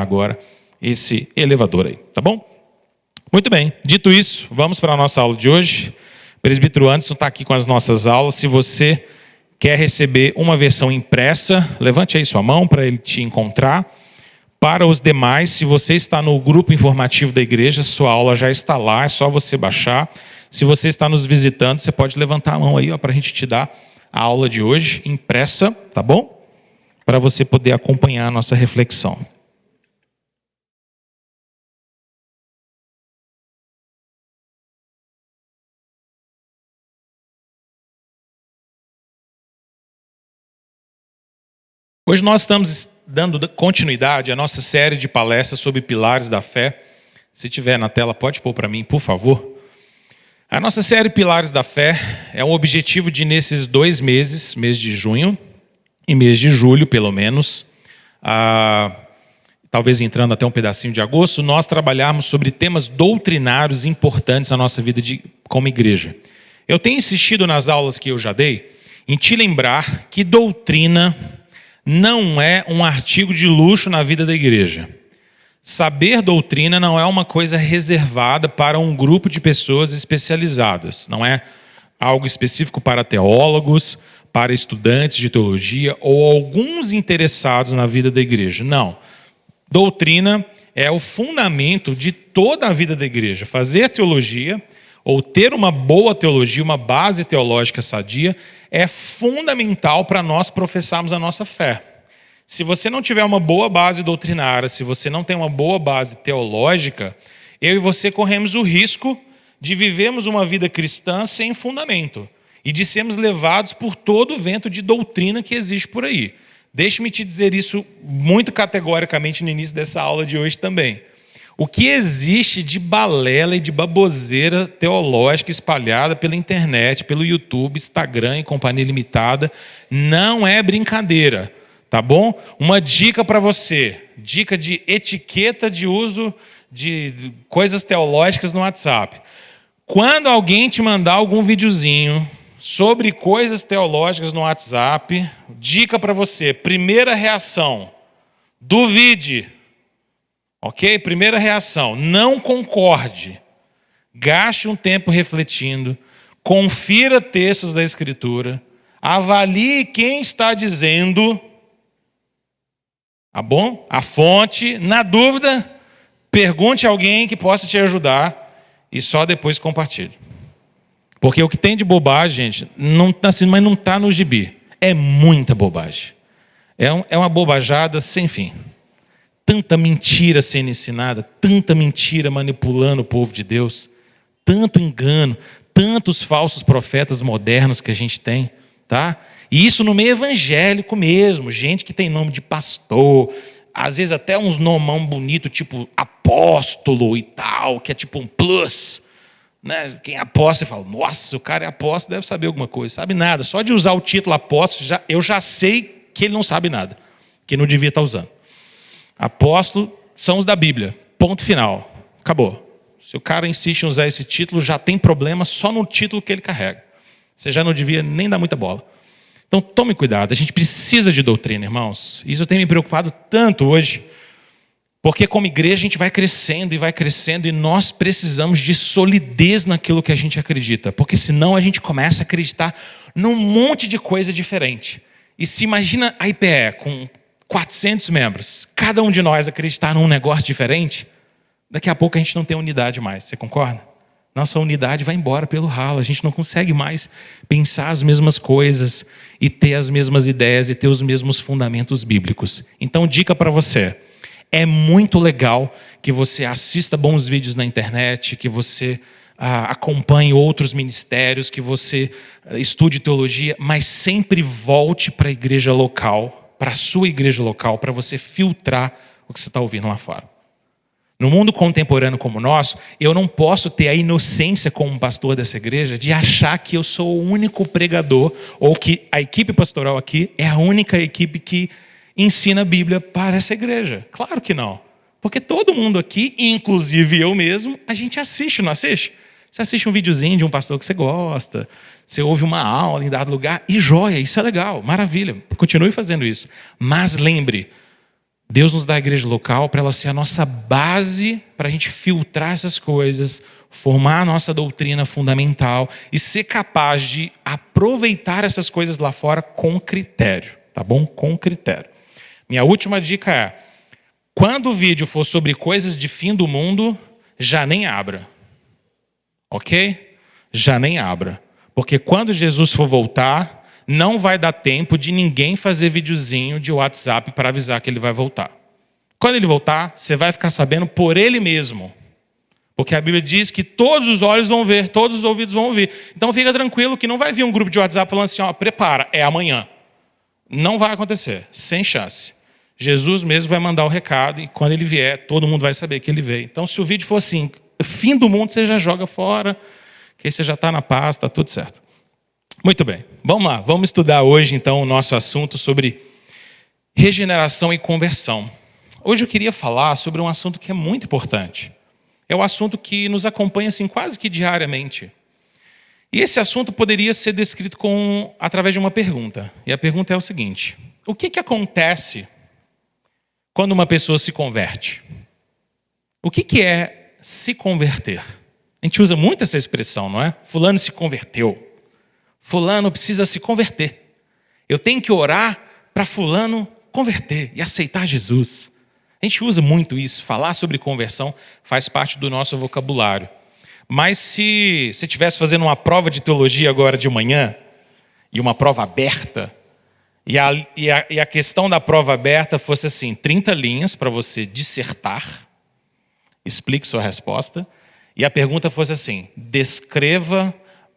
agora esse elevador aí, tá bom? Muito bem, dito isso, vamos para a nossa aula de hoje. O presbítero Anderson está aqui com as nossas aulas. Se você quer receber uma versão impressa, levante aí sua mão para ele te encontrar. Para os demais, se você está no grupo informativo da igreja, sua aula já está lá, é só você baixar. Se você está nos visitando, você pode levantar a mão aí para a gente te dar a aula de hoje impressa, tá bom? Para você poder acompanhar a nossa reflexão. Hoje nós estamos dando continuidade à nossa série de palestras sobre pilares da fé. Se tiver na tela, pode pôr para mim, por favor. A nossa série Pilares da Fé é um objetivo de, nesses 2 meses, mês de junho e mês de julho, pelo menos, talvez entrando até um pedacinho de agosto, nós trabalharmos sobre temas doutrinários importantes na nossa vida como igreja. Eu tenho insistido nas aulas que eu já dei em te lembrar que doutrina não é um artigo de luxo na vida da igreja. Saber doutrina não é uma coisa reservada para um grupo de pessoas especializadas. Não é algo específico para teólogos, para estudantes de teologia ou alguns interessados na vida da igreja. Não. Doutrina é o fundamento de toda a vida da igreja. Fazer teologia ou ter uma boa teologia, uma base teológica sadia, é fundamental para nós professarmos a nossa fé. Se você não tiver uma boa base doutrinária, se você não tem uma boa base teológica, eu e você corremos o risco de vivermos uma vida cristã sem fundamento e de sermos levados por todo o vento de doutrina que existe por aí. Deixe-me te dizer isso muito categoricamente no início dessa aula de hoje também. O que existe de balela e de baboseira teológica espalhada pela internet, pelo YouTube, Instagram e companhia limitada, não é brincadeira, tá bom? Uma dica para você, dica de etiqueta de uso de coisas teológicas no WhatsApp. Quando alguém te mandar algum videozinho sobre coisas teológicas no WhatsApp, dica para você, primeira reação, duvide. Ok? Primeira reação, não concorde. Gaste um tempo refletindo, confira textos da Escritura, avalie quem está dizendo, tá bom? A fonte, na dúvida, pergunte a alguém que possa te ajudar e só depois compartilhe. Porque o que tem de bobagem, gente, não está assim, mas não está no gibi. É muita bobagem. É uma bobajada sem fim. Tanta mentira sendo ensinada, tanta mentira manipulando o povo de Deus, tanto engano, tantos falsos profetas modernos que a gente tem, tá? E isso no meio evangélico mesmo, gente que tem nome de pastor, às vezes até uns nomão bonito, tipo apóstolo e tal, que é tipo um plus, né? Quem é apóstolo, fala, nossa, o cara é apóstolo, deve saber alguma coisa, sabe nada. Só de usar o título apóstolo, eu já sei que ele não sabe nada, que não devia estar usando. Apóstolo são os da Bíblia, ponto final, acabou. Se o cara insiste em usar esse título, já tem problema só no título que ele carrega. Você já não devia nem dar muita bola. Então tome cuidado, a gente precisa de doutrina, irmãos. Isso tem me preocupado tanto hoje, porque como igreja a gente vai crescendo e nós precisamos de solidez naquilo que a gente acredita, porque senão a gente começa a acreditar num monte de coisa diferente. E se imagina a IPE com 400 membros, cada um de nós acreditar num negócio diferente, daqui a pouco a gente não tem unidade mais, você concorda? Nossa unidade vai embora pelo ralo, a gente não consegue mais pensar as mesmas coisas e ter as mesmas ideias e ter os mesmos fundamentos bíblicos. Então, dica para você, é muito legal que você assista bons vídeos na internet, que você acompanhe outros ministérios, que você estude teologia, mas sempre volte para a igreja local, para a sua igreja local, para você filtrar o que você está ouvindo lá fora. No mundo contemporâneo como o nosso, eu não posso ter a inocência como pastor dessa igreja de achar que eu sou o único pregador ou que a equipe pastoral aqui é a única equipe que ensina a Bíblia para essa igreja. Claro que não. Porque todo mundo aqui, inclusive eu mesmo, a gente assiste, não assiste? Você assiste um videozinho de um pastor que você gosta, você ouve uma aula em dado lugar, e joia, isso é legal, maravilha, continue fazendo isso. Mas lembre, Deus nos dá a igreja local para ela ser a nossa base para a gente filtrar essas coisas, formar a nossa doutrina fundamental e ser capaz de aproveitar essas coisas lá fora com critério, tá bom? Com critério. Minha última dica é, quando o vídeo for sobre coisas de fim do mundo, já nem abra, ok? Já nem abra, porque quando Jesus for voltar, não vai dar tempo de ninguém fazer videozinho de WhatsApp para avisar que ele vai voltar. Quando ele voltar, você vai ficar sabendo por ele mesmo. Porque a Bíblia diz que todos os olhos vão ver, todos os ouvidos vão ouvir. Então fica tranquilo que não vai vir um grupo de WhatsApp falando assim, ó, prepara, é amanhã. Não vai acontecer, sem chance. Jesus mesmo vai mandar o recado e quando ele vier, todo mundo vai saber que ele veio. Então se o vídeo for assim, fim do mundo, você já joga fora, que aí você já está na paz, está tudo certo. Muito bem, vamos lá. Vamos estudar hoje, então, o nosso assunto sobre regeneração e conversão. Hoje eu queria falar sobre um assunto que é muito importante. É o assunto que nos acompanha assim, quase que diariamente. E esse assunto poderia ser descrito através de uma pergunta. E a pergunta é o seguinte: o que acontece quando uma pessoa se converte? O que é se converter? A gente usa muito essa expressão, não é? Fulano se converteu. Fulano precisa se converter. Eu tenho que orar para fulano converter e aceitar Jesus. A gente usa muito isso. Falar sobre conversão faz parte do nosso vocabulário. Mas se você estivesse fazendo uma prova de teologia agora de manhã, e uma prova aberta, e a questão da prova aberta fosse assim, 30 linhas para você dissertar, explique sua resposta, e a pergunta fosse assim, descreva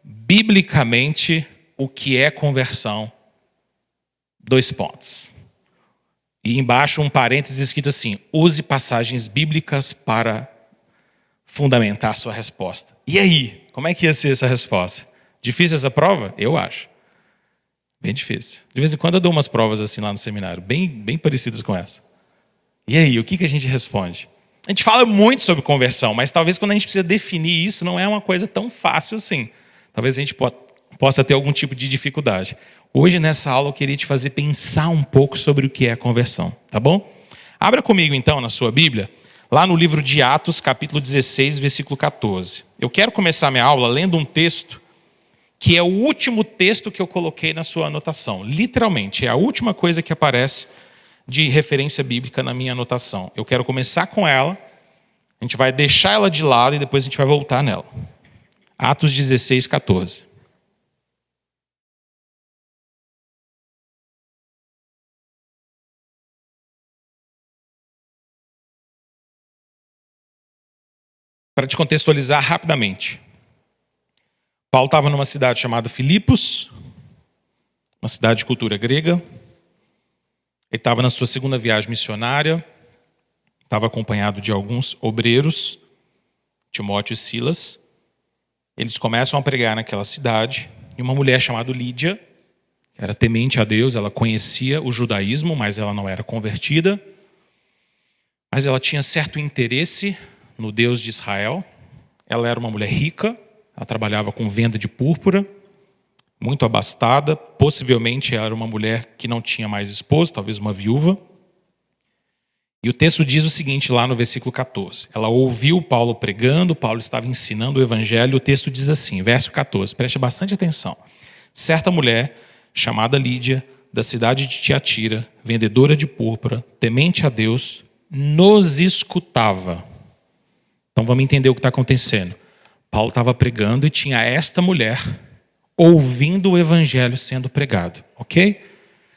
biblicamente o que é conversão, 2 pontos. E embaixo um parênteses escrito assim, use passagens bíblicas para fundamentar sua resposta. E aí, como é que ia ser essa resposta? Difícil essa prova? Eu acho. Bem difícil. De vez em quando eu dou umas provas assim lá no seminário, bem parecidas com essa. E aí, o que a gente responde? A gente fala muito sobre conversão, mas talvez quando a gente precisa definir isso, não é uma coisa tão fácil assim. Talvez a gente possa ter algum tipo de dificuldade. Hoje, nessa aula, eu queria te fazer pensar um pouco sobre o que é conversão, tá bom? Abra comigo, então, na sua Bíblia, lá no livro de Atos, capítulo 16, versículo 14. Eu quero começar minha aula lendo um texto que é o último texto que eu coloquei na sua anotação. Literalmente, é a última coisa que aparece de referência bíblica na minha anotação. Eu quero começar com ela, a gente vai deixar ela de lado e depois a gente vai voltar nela. Atos 16, 14. Para te contextualizar rapidamente. Paulo estava numa cidade chamada Filipos, uma cidade de cultura grega. Ele estava na sua segunda viagem missionária, estava acompanhado de alguns obreiros, Timóteo e Silas. Eles começam a pregar naquela cidade, e uma mulher chamada Lídia, que era temente a Deus, ela conhecia o judaísmo, mas ela não era convertida. Mas ela tinha certo interesse no Deus de Israel. Ela era uma mulher rica, ela trabalhava com venda de púrpura, muito abastada, possivelmente era uma mulher que não tinha mais esposo, talvez uma viúva. E o texto diz o seguinte lá no versículo 14. Ela ouviu Paulo pregando, Paulo estava ensinando o evangelho, o texto diz assim, verso 14, preste bastante atenção. Certa mulher, chamada Lídia, da cidade de Tiatira, vendedora de púrpura, temente a Deus, nos escutava. Então vamos entender o que está acontecendo. Paulo estava pregando e tinha esta mulher ouvindo o evangelho sendo pregado, ok?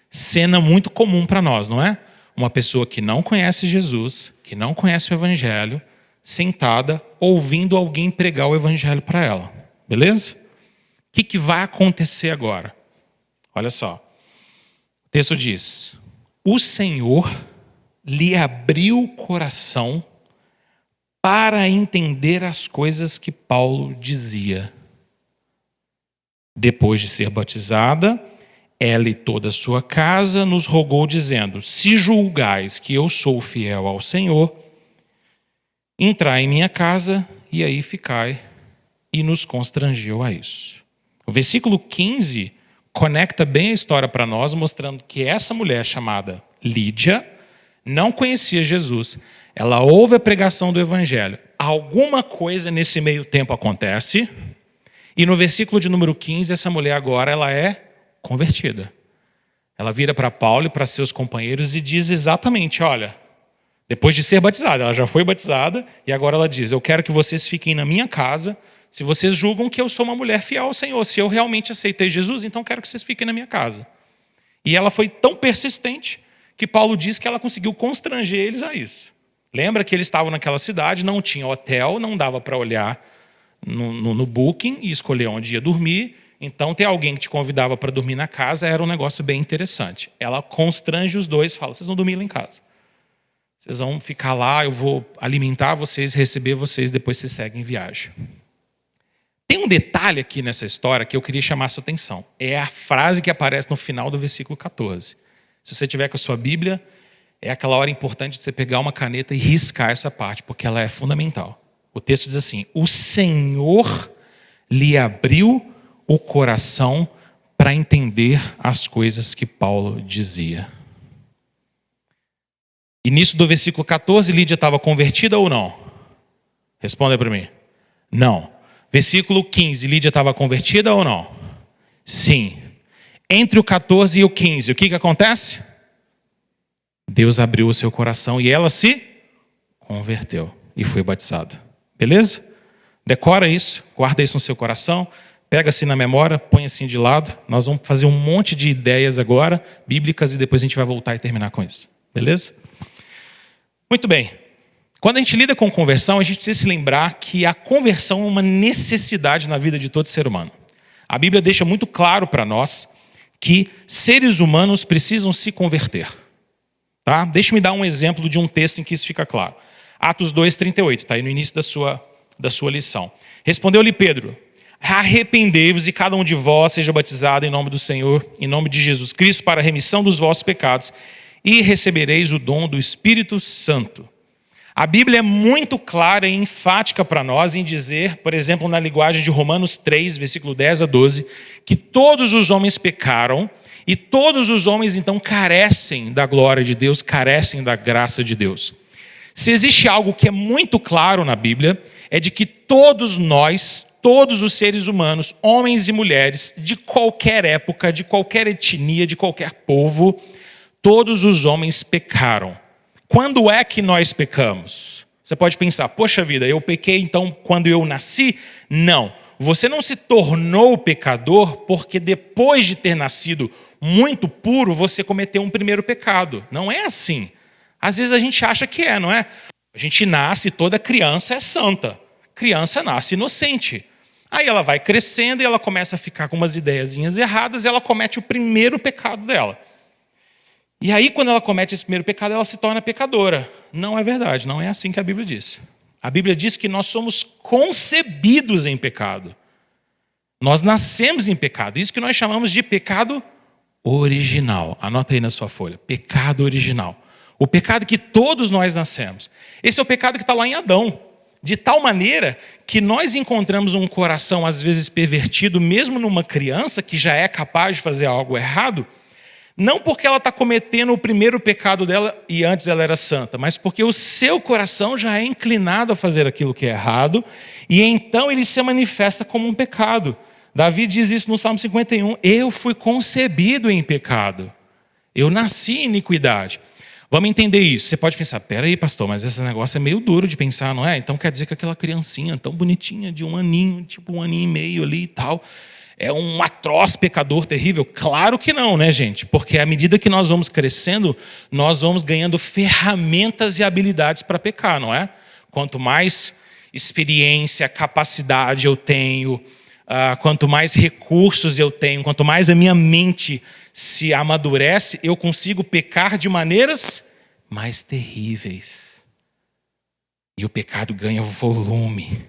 Cena muito comum para nós, não é? Uma pessoa que não conhece Jesus, que não conhece o evangelho, sentada, ouvindo alguém pregar o evangelho para ela. Beleza? O que vai acontecer agora? Olha só. O texto diz, o Senhor lhe abriu o coração para entender as coisas que Paulo dizia. Depois de ser batizada, ela e toda a sua casa nos rogou dizendo, se julgais que eu sou fiel ao Senhor, entrai em minha casa e aí ficai, e nos constrangeu a isso. O versículo 15 conecta bem a história para nós, mostrando que essa mulher chamada Lídia não conhecia Jesus, ela ouve a pregação do evangelho. Alguma coisa nesse meio tempo acontece, e no versículo de número 15, essa mulher agora ela é convertida. Ela vira para Paulo e para seus companheiros e diz exatamente, olha, depois de ser batizada, ela já foi batizada, e agora ela diz, eu quero que vocês fiquem na minha casa, se vocês julgam que eu sou uma mulher fiel ao Senhor, se eu realmente aceitei Jesus, então quero que vocês fiquem na minha casa. E ela foi tão persistente que Paulo diz que ela conseguiu constranger eles a isso. Lembra que eles estavam naquela cidade, não tinha hotel, não dava para olhar no Booking e escolher onde ia dormir. Então, ter alguém que te convidava para dormir na casa era um negócio bem interessante. Ela constrange os dois, fala, vocês vão dormir lá em casa. Vocês vão ficar lá, eu vou alimentar vocês, receber vocês, depois vocês seguem viagem. Tem um detalhe aqui nessa história que eu queria chamar a sua atenção. É a frase que aparece no final do versículo 14. Se você tiver com a sua Bíblia, é aquela hora importante de você pegar uma caneta e riscar essa parte, porque ela é fundamental. O texto diz assim, o Senhor lhe abriu o coração para entender as coisas que Paulo dizia. Início do versículo 14, Lídia estava convertida ou não? Responda para mim. Não. Versículo 15, Lídia estava convertida ou não? Sim. Entre o 14 e o 15, o que acontece? Deus abriu o seu coração e ela se converteu e foi batizada. Beleza? Decora isso, guarda isso no seu coração, pega assim na memória, põe assim de lado. Nós vamos fazer um monte de ideias agora, bíblicas, e depois a gente vai voltar e terminar com isso. Beleza? Muito bem. Quando a gente lida com conversão, a gente precisa se lembrar que a conversão é uma necessidade na vida de todo ser humano. A Bíblia deixa muito claro para nós que seres humanos precisam se converter. Tá? Deixa-me dar um exemplo de um texto em que isso fica claro. Atos 2:38, está aí no início da sua lição. Respondeu-lhe Pedro, arrependei-vos e cada um de vós seja batizado em nome do Senhor, em nome de Jesus Cristo, para a remissão dos vossos pecados, e recebereis o dom do Espírito Santo. A Bíblia é muito clara e enfática para nós em dizer, por exemplo, na linguagem de Romanos 3, versículo 10 a 12, que todos os homens pecaram e todos os homens então carecem da glória de Deus, carecem da graça de Deus. Se existe algo que é muito claro na Bíblia, é de que todos nós, todos os seres humanos, homens e mulheres, de qualquer época, de qualquer etnia, de qualquer povo, todos os homens pecaram. Quando é que nós pecamos? Você pode pensar, poxa vida, eu pequei então quando eu nasci? Não, você não se tornou pecador porque depois de ter nascido muito puro, você cometeu um primeiro pecado. Não é assim. Às vezes a gente acha que é, não é? A gente nasce, toda criança é santa. Criança nasce inocente. Aí ela vai crescendo e ela começa a ficar com umas ideiazinhas erradas e ela comete o primeiro pecado dela. E aí, quando ela comete esse primeiro pecado, ela se torna pecadora. Não é verdade, não é assim que a Bíblia diz. A Bíblia diz que nós somos concebidos em pecado. Nós nascemos em pecado. Isso que nós chamamos de pecado original. Anota aí na sua folha. Pecado original. O pecado que todos nós nascemos. Esse é o pecado que está lá em Adão. De tal maneira que nós encontramos um coração, às vezes, pervertido, mesmo numa criança que já é capaz de fazer algo errado, não porque ela está cometendo o primeiro pecado dela e antes ela era santa, mas porque o seu coração já é inclinado a fazer aquilo que é errado e então ele se manifesta como um pecado. Davi diz isso no Salmo 51, eu fui concebido em pecado, eu nasci em iniquidade. Vamos entender isso. Você pode pensar, peraí pastor, mas esse negócio é meio duro de pensar, não é? Então quer dizer que aquela criancinha tão bonitinha de 1 aninho, tipo 1 aninho e meio ali e tal, é um atroz pecador terrível? Claro que não, né, gente? Porque à medida que nós vamos crescendo, nós vamos ganhando ferramentas e habilidades para pecar, não é? Quanto mais experiência, capacidade eu tenho, quanto mais recursos eu tenho, quanto mais a minha mente se amadurece, eu consigo pecar de maneiras mais terríveis. E o pecado ganha volume.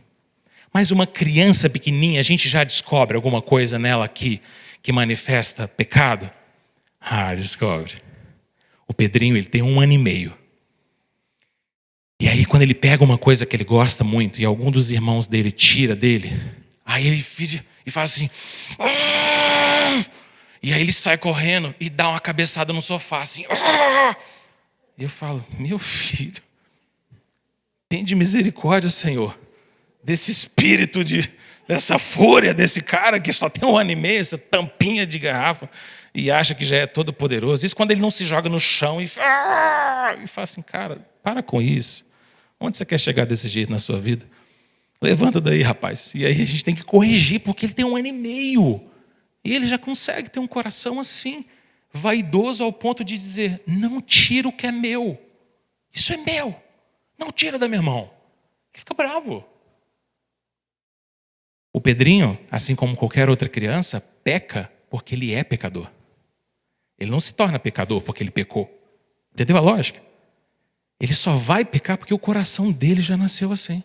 Mas uma criança pequenininha, a gente já descobre alguma coisa nela que manifesta pecado? Descobre. O Pedrinho, ele tem 1 ano e meio. E aí quando ele pega uma coisa que ele gosta muito e algum dos irmãos dele tira dele, aí ele e faz assim. E aí ele sai correndo e dá uma cabeçada no sofá assim. E eu falo, meu filho, tem de misericórdia, Senhor, desse espírito, dessa fúria desse cara que só tem 1 ano e meio, essa tampinha de garrafa, e acha que já é todo poderoso. Isso quando ele não se joga no chão e fala assim, cara, para com isso. Onde você quer chegar desse jeito na sua vida? Levanta daí, rapaz. E aí a gente tem que corrigir, porque ele tem 1 ano e meio. E ele já consegue ter um coração assim, vaidoso ao ponto de dizer, não tira o que é meu. Isso é meu. Não tira da minha mão. Ele fica bravo. O Pedrinho, assim como qualquer outra criança, peca porque ele é pecador. Ele não se torna pecador porque ele pecou. Entendeu a lógica? Ele só vai pecar porque o coração dele já nasceu assim.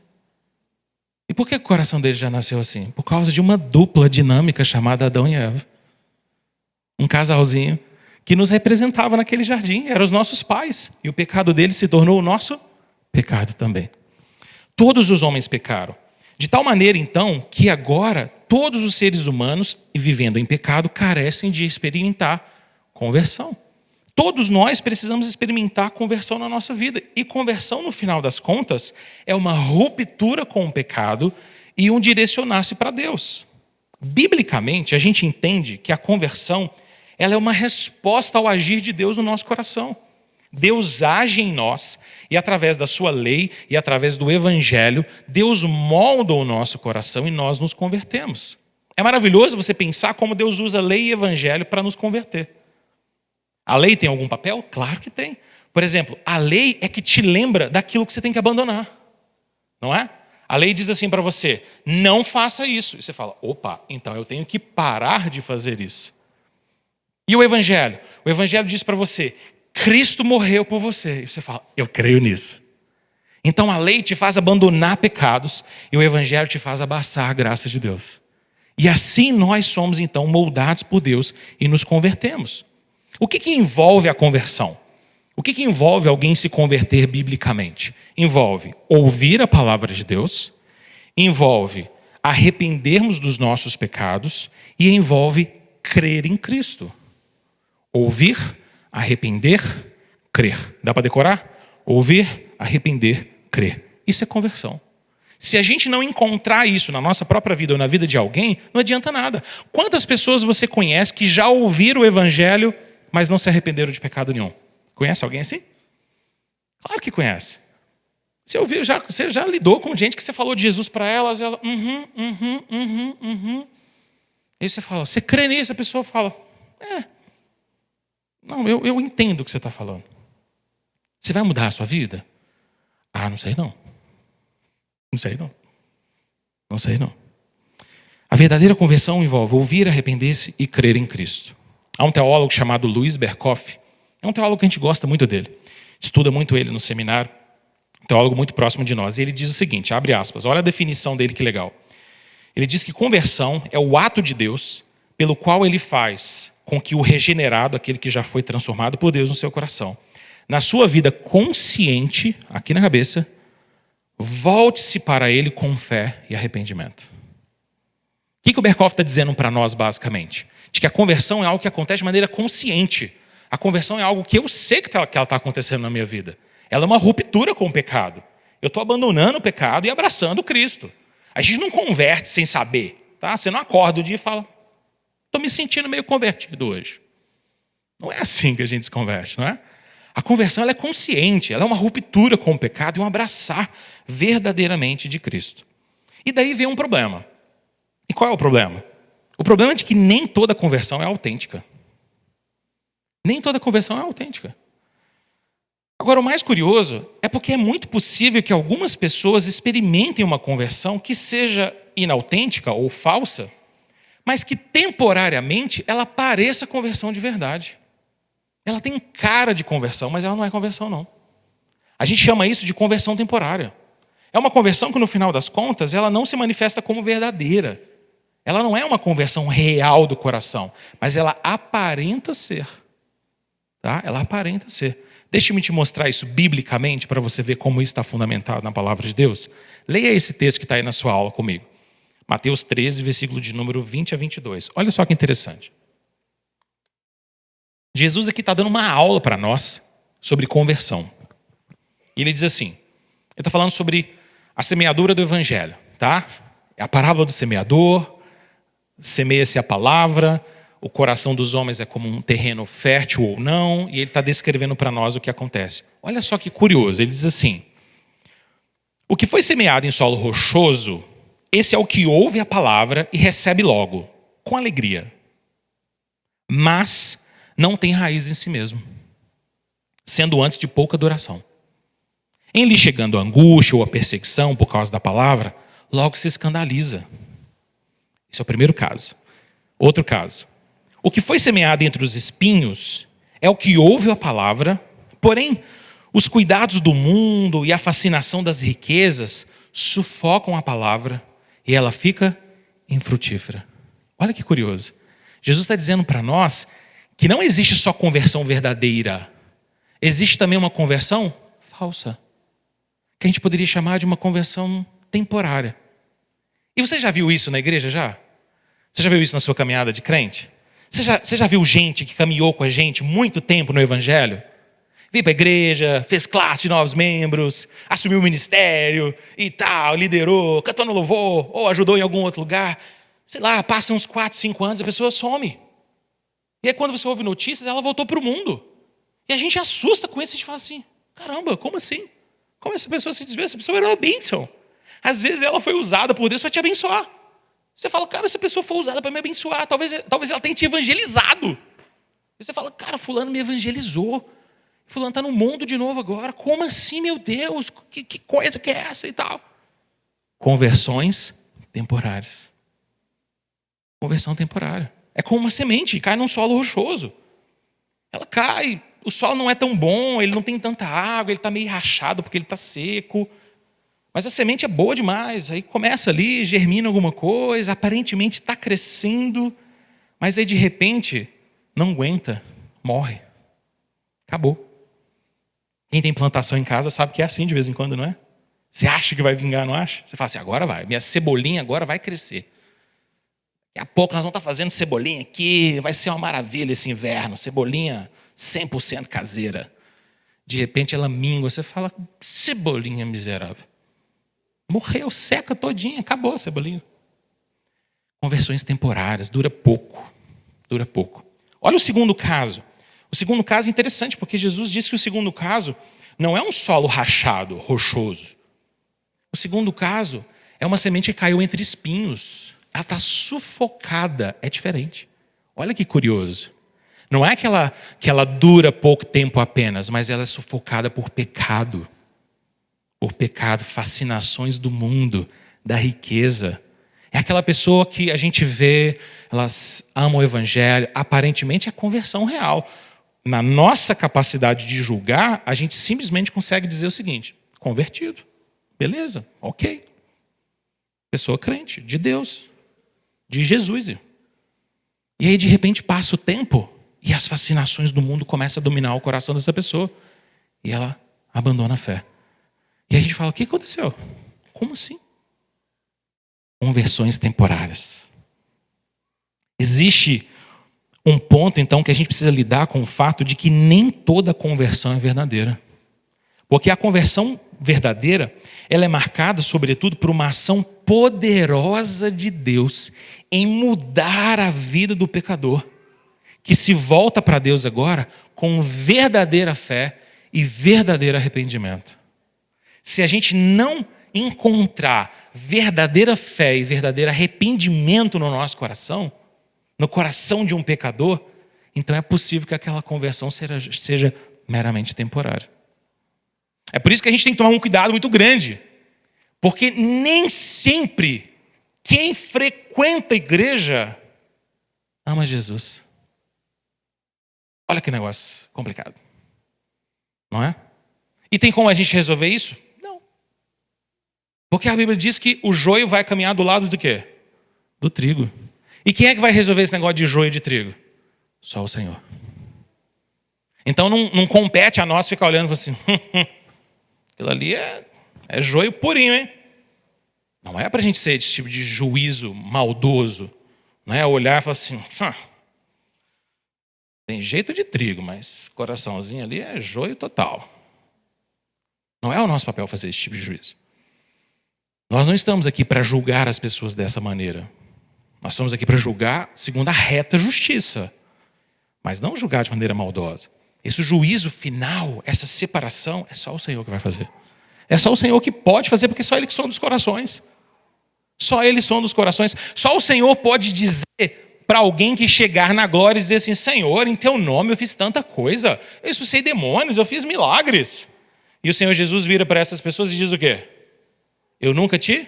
E por que o coração dele já nasceu assim? Por causa de uma dupla dinâmica chamada Adão e Eva. Um casalzinho que nos representava naquele jardim. Eram os nossos pais. E o pecado deles se tornou o nosso pecado também. Todos os homens pecaram. De tal maneira, então, que agora todos os seres humanos, vivendo em pecado, carecem de experimentar conversão. Todos nós precisamos experimentar conversão na nossa vida. E conversão, no final das contas, é uma ruptura com o pecado e um direcionar-se para Deus. Biblicamente, a gente entende que a conversão ela é uma resposta ao agir de Deus no nosso coração. Deus age em nós e através da sua lei e através do evangelho, Deus molda o nosso coração e nós nos convertemos. É maravilhoso você pensar como Deus usa lei e evangelho para nos converter. A lei tem algum papel? Claro que tem. Por exemplo, a lei é que te lembra daquilo que você tem que abandonar. Não é? A lei diz assim para você, não faça isso. E você fala, opa, então eu tenho que parar de fazer isso. E o evangelho? O evangelho diz para você, Cristo morreu por você. E você fala, eu creio nisso. Então a lei te faz abandonar pecados e o evangelho te faz abraçar a graça de Deus. E assim nós somos então moldados por Deus e nos convertemos. O que envolve a conversão? O que envolve alguém se converter biblicamente? Envolve ouvir a palavra de Deus, envolve arrependermos dos nossos pecados e envolve crer em Cristo. Ouvir, arrepender, crer. Dá para decorar? Ouvir, arrepender, crer. Isso é conversão. Se a gente não encontrar isso na nossa própria vida ou na vida de alguém, não adianta nada. Quantas pessoas você conhece que já ouviram o evangelho, mas não se arrependeram de pecado nenhum? Conhece alguém assim? Claro que conhece. Você já lidou com gente que você falou de Jesus para elas, e ela, Aí você fala, você crê nisso? A pessoa fala, não, eu entendo o que você está falando. Você vai mudar a sua vida? Ah, não sei não. Não sei não. Não sei não. A verdadeira conversão envolve ouvir, arrepender-se e crer em Cristo. Há um teólogo chamado Louis Berkhof. É um teólogo que a gente gosta muito dele. Estuda muito ele no seminário. Um teólogo muito próximo de nós. E ele diz o seguinte, abre aspas, olha a definição dele que legal. Ele diz que conversão é o ato de Deus pelo qual ele faz com que o regenerado, aquele que já foi transformado por Deus no seu coração, na sua vida consciente, aqui na cabeça, volte-se para ele com fé e arrependimento. O que o Berkhof está dizendo para nós, basicamente? De que a conversão é algo que acontece de maneira consciente. A conversão é algo que eu sei que ela está acontecendo na minha vida. Ela é uma ruptura com o pecado. Eu estou abandonando o pecado e abraçando Cristo. A gente não converte sem saber. Tá? Você não acorda o dia e fala, estou me sentindo meio convertido hoje. Não é assim que a gente se converte, não é? A conversão ela é consciente, ela é uma ruptura com o pecado e um abraçar verdadeiramente de Cristo. E daí vem um problema. E qual é o problema? O problema é de que nem toda conversão é autêntica. Nem toda conversão é autêntica. Agora, o mais curioso é porque é muito possível que algumas pessoas experimentem uma conversão que seja inautêntica ou falsa, mas que temporariamente ela pareça conversão de verdade. Ela tem cara de conversão, mas ela não é conversão, não. A gente chama isso de conversão temporária. É uma conversão que, no final das contas, ela não se manifesta como verdadeira. Ela não é uma conversão real do coração, mas ela aparenta ser. Tá? Ela aparenta ser. Deixe-me te mostrar isso biblicamente para você ver como isso está fundamentado na palavra de Deus. Leia esse texto que está aí na sua aula comigo. Mateus 13, versículo de número 20 a 22. Olha só que interessante. Jesus aqui está dando uma aula para nós sobre conversão. E ele diz assim, ele está falando sobre a semeadura do evangelho, tá? É a parábola do semeador, semeia-se a palavra, o coração dos homens é como um terreno fértil ou não, e ele está descrevendo para nós o que acontece. Olha só que curioso, ele diz assim, o que foi semeado em solo rochoso, esse é o que ouve a palavra e recebe logo, com alegria, mas não tem raiz em si mesmo, sendo antes de pouca duração. Em lhe chegando a angústia ou a perseguição por causa da palavra, logo se escandaliza. Esse é o primeiro caso. Outro caso. O que foi semeado entre os espinhos é o que ouve a palavra, porém, os cuidados do mundo e a fascinação das riquezas sufocam a palavra e ela fica infrutífera. Olha que curioso. Jesus está dizendo para nós que não existe só conversão verdadeira. Existe também uma conversão falsa, que a gente poderia chamar de uma conversão temporária. E você já viu isso na igreja já? Você já viu isso na sua caminhada de crente? Você já viu gente que caminhou com a gente muito tempo no evangelho? Veio para a igreja, fez classe de novos membros, assumiu o ministério e tal, liderou, cantou no louvor, ou ajudou em algum outro lugar. Sei lá, passa uns 4, 5 anos, a pessoa some. E aí quando você ouve notícias, ela voltou para o mundo. E a gente assusta com isso, a gente fala assim, caramba, como assim? Como essa pessoa se desvia? Essa pessoa era uma bênção. Às vezes ela foi usada por Deus para te abençoar. Você fala, cara, essa pessoa foi usada para me abençoar. Talvez ela tenha te evangelizado. E você fala, cara, fulano me evangelizou. Fulano está no mundo de novo agora. Como assim, meu Deus? Que coisa que é essa e tal? Conversões temporárias. Conversão temporária. É como uma semente, cai num solo rochoso. Ela cai, o solo não é tão bom, ele não tem tanta água, ele está meio rachado porque ele está seco. Mas a semente é boa demais, aí começa ali, germina alguma coisa, aparentemente está crescendo, mas aí de repente não aguenta, morre. Acabou. Quem tem plantação em casa sabe que é assim de vez em quando, não é? Você acha que vai vingar, não acha? Você fala assim, agora vai, minha cebolinha agora vai crescer. Daqui a pouco nós vamos estar fazendo cebolinha aqui, vai ser uma maravilha esse inverno, cebolinha 100% caseira. De repente ela mingua, você fala, cebolinha miserável. Morreu, seca todinha, acabou a cebolinha. Conversões temporárias, dura pouco. Dura pouco. Olha o segundo caso. O segundo caso é interessante, porque Jesus disse que o segundo caso não é um solo rachado, rochoso. O segundo caso é uma semente que caiu entre espinhos. Ela está sufocada, é diferente. Olha que curioso. Não é que ela dura pouco tempo apenas, mas ela é sufocada por pecado. Por pecado, fascinações do mundo, da riqueza. É aquela pessoa que a gente vê, elas amam o evangelho, aparentemente é conversão real. Na nossa capacidade de julgar, a gente simplesmente consegue dizer o seguinte, convertido, beleza, ok. Pessoa crente, de Deus, de Jesus. E aí de repente passa o tempo e as fascinações do mundo começam a dominar o coração dessa pessoa. E ela abandona a fé. E a gente fala, o que aconteceu? Como assim? Conversões temporárias. Existe um ponto, então, que a gente precisa lidar com o fato de que nem toda conversão é verdadeira. Porque a conversão verdadeira, ela é marcada, sobretudo, por uma ação poderosa de Deus em mudar a vida do pecador, que se volta para Deus agora com verdadeira fé e verdadeiro arrependimento. Se a gente não encontrar verdadeira fé e verdadeiro arrependimento no nosso coração, no coração de um pecador, então é possível que aquela conversão seja meramente temporária. É por isso que a gente tem que tomar um cuidado muito grande, porque nem sempre quem frequenta a igreja ama Jesus. Olha que negócio complicado, não é? E tem como a gente resolver isso? Não. Porque a Bíblia diz que o joio vai caminhar do lado do quê? Do trigo. E quem é que vai resolver esse negócio de joio e de trigo? Só o Senhor. Então não compete a nós ficar olhando e falar assim, aquilo ali é joio purinho, hein? Não é para a gente ser esse tipo de juízo maldoso. Não é olhar e falar assim, Tem jeito de trigo, mas coraçãozinho ali é joio total. Não é o nosso papel fazer esse tipo de juízo. Nós não estamos aqui para julgar as pessoas dessa maneira. Nós estamos aqui para julgar segundo a reta justiça, mas não julgar de maneira maldosa. Esse juízo final, essa separação, é só o Senhor que vai fazer. É só o Senhor que pode fazer, porque só Ele que sonda os corações. Só Ele sonda os corações. Só o Senhor pode dizer para alguém que chegar na glória e dizer assim: Senhor, em teu nome eu fiz tanta coisa. Eu expulsei demônios, eu fiz milagres. E o Senhor Jesus vira para essas pessoas e diz o quê? Eu nunca te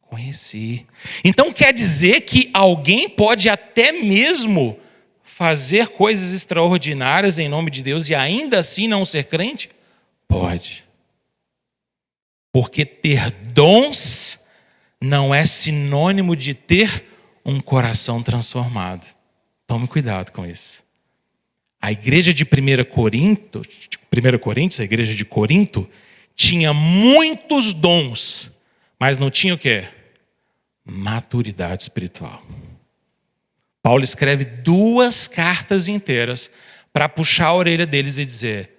conheci. Então quer dizer que alguém pode até mesmo fazer coisas extraordinárias em nome de Deus e ainda assim não ser crente? Pode. Porque ter dons não é sinônimo de ter um coração transformado. Tome cuidado com isso. A igreja de 1 Coríntios, a igreja de Corinto, tinha muitos dons, mas não tinha o quê? Maturidade espiritual. Paulo escreve 2 cartas inteiras para puxar a orelha deles e dizer: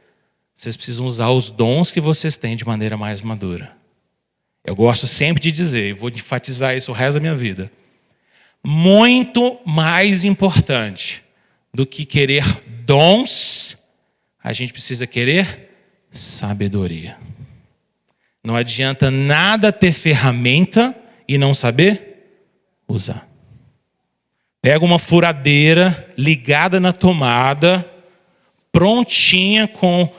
vocês precisam usar os dons que vocês têm de maneira mais madura. Eu gosto sempre de dizer, e vou enfatizar isso o resto da minha vida, muito mais importante do que querer dons, a gente precisa querer sabedoria. Não adianta nada ter ferramenta e não saber usar. Pega uma furadeira ligada na tomada, prontinha com,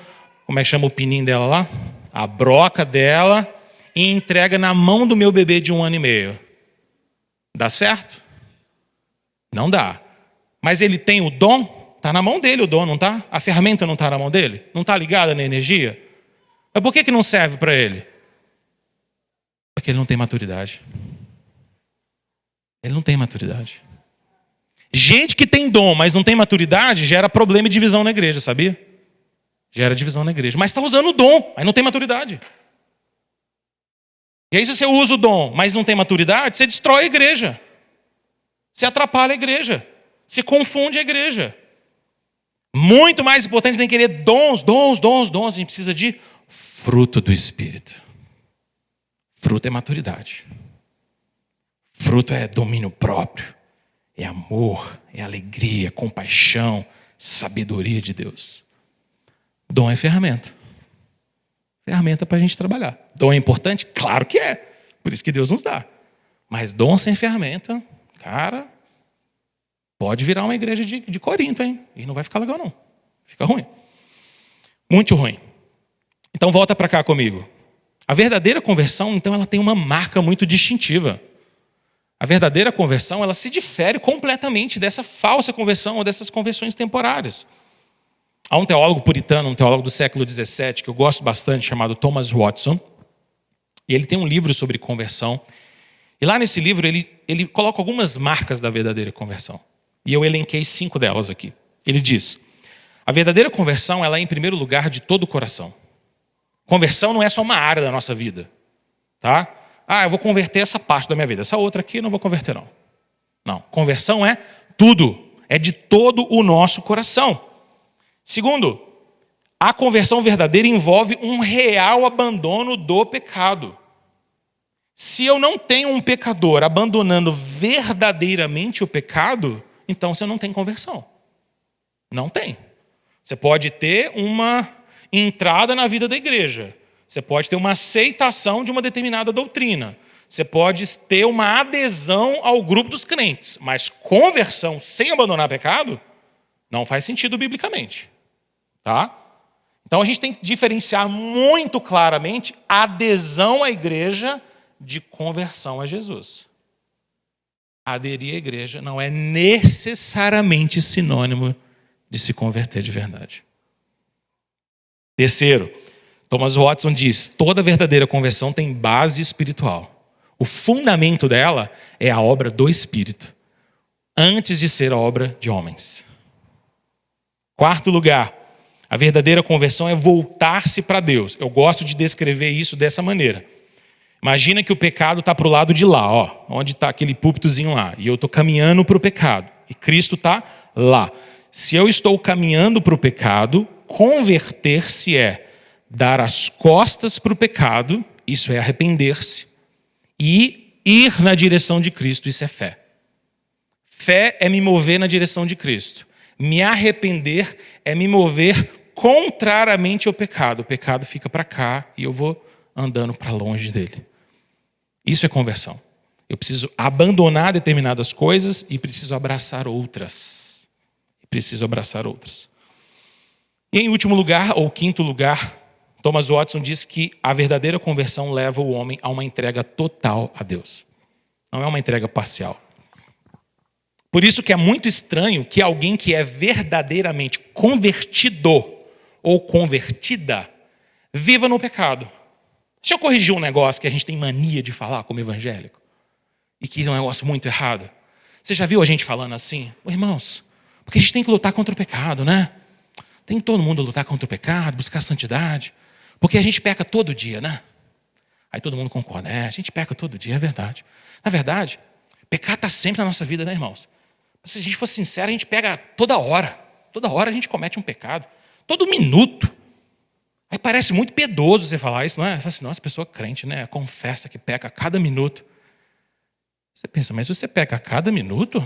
como é que chama o pininho dela lá? A broca dela, e entrega na mão do meu bebê de 1 ano e meio. Dá certo? Não dá. Mas ele tem o dom? Está na mão dele o dom, não está? A ferramenta não está na mão dele? Não está ligada na energia? Mas por que não serve para ele? Porque ele não tem maturidade. Ele não tem maturidade. Gente que tem dom, mas não tem maturidade, gera problema e divisão na igreja, sabia? Gera divisão na igreja. Mas está usando o dom, mas não tem maturidade. E aí se você usa o dom, mas não tem maturidade, você destrói a igreja. Você atrapalha a igreja. Você confunde a igreja. Muito mais importante do que querer dons. A gente precisa de fruto do Espírito. Fruto é maturidade. Fruto é domínio próprio. É amor, é alegria, compaixão, sabedoria de Deus. Dom é ferramenta. Ferramenta para a gente trabalhar. Dom é importante? Claro que é. Por isso que Deus nos dá. Mas dom sem ferramenta, cara, pode virar uma igreja de Corinto, hein? E não vai ficar legal, não. Fica ruim. Muito ruim. Então volta para cá comigo. A verdadeira conversão, então, ela tem uma marca muito distintiva. A verdadeira conversão, ela se difere completamente dessa falsa conversão ou dessas conversões temporárias. Há um teólogo puritano, um teólogo do século XVII, que eu gosto bastante, chamado Thomas Watson. E ele tem um livro sobre conversão. E lá nesse livro, ele coloca algumas marcas da verdadeira conversão. E eu elenquei 5 delas aqui. Ele diz: a verdadeira conversão, ela é em primeiro lugar de todo o coração. Conversão não é só uma área da nossa vida. Tá? Eu vou converter essa parte da minha vida. Essa outra aqui eu não vou converter, não. Não, conversão é tudo. É de todo o nosso coração. Segundo, a conversão verdadeira envolve um real abandono do pecado. Se eu não tenho um pecador abandonando verdadeiramente o pecado, então você não tem conversão. Não tem. Você pode ter uma entrada na vida da igreja. Você pode ter uma aceitação de uma determinada doutrina. Você pode ter uma adesão ao grupo dos crentes. Mas conversão sem abandonar pecado não faz sentido biblicamente. Tá? Então a gente tem que diferenciar muito claramente adesão à igreja de conversão a Jesus. Aderir à igreja não é necessariamente sinônimo de se converter de verdade. Terceiro, Thomas Watson diz: toda verdadeira conversão tem base espiritual. O fundamento dela é a obra do Espírito, antes de ser a obra de homens. Quarto lugar, a verdadeira conversão é voltar-se para Deus. Eu gosto de descrever isso dessa maneira. Imagina que o pecado está para o lado de lá, onde está aquele púlpitozinho lá, e eu estou caminhando para o pecado, e Cristo está lá. se eu estou caminhando para o pecado, converter-se é dar as costas para o pecado, isso é arrepender-se, e ir na direção de Cristo, isso é fé. Fé é me mover na direção de Cristo. Me arrepender é me mover contrariamente ao pecado. O pecado fica para cá e eu vou andando para longe dele. Isso é conversão. Eu preciso abandonar determinadas coisas e preciso abraçar outras. E em último lugar, ou quinto lugar, Thomas Watson diz que a verdadeira conversão leva o homem a uma entrega total a Deus. Não é uma entrega parcial. Por isso que é muito estranho que alguém que é verdadeiramente convertido ou convertida viva no pecado. Deixa eu corrigir um negócio que a gente tem mania de falar como evangélico e que é um negócio muito errado. Você já viu a gente falando assim? Irmãos, porque a gente tem que lutar contra o pecado, né? Tem todo mundo lutar contra o pecado, buscar santidade, porque a gente peca todo dia, né? Aí todo mundo concorda, a gente peca todo dia, é verdade. Na verdade, pecado está sempre na nossa vida, né, irmãos? Se a gente for sincero, a gente pega toda hora a gente comete um pecado, todo minuto. Aí parece muito piedoso você falar isso, não é? Você fala assim, nossa, pessoa crente, né? Confessa que peca a cada minuto. Você pensa, mas você peca a cada minuto?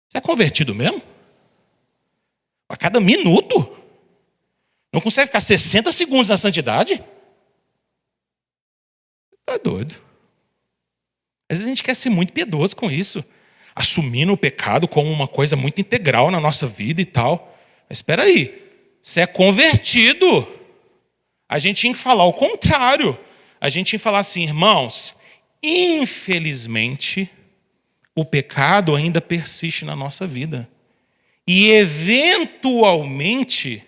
Você é convertido mesmo? A cada minuto? Não consegue ficar 60 segundos na santidade? Tá doido. Às vezes a gente quer ser muito piedoso com isso, assumindo o pecado como uma coisa muito integral na nossa vida e tal. Mas espera aí, você é convertido. A gente tinha que falar o contrário. A gente tinha que falar assim, irmãos, infelizmente, o pecado ainda persiste na nossa vida. E, eventualmente,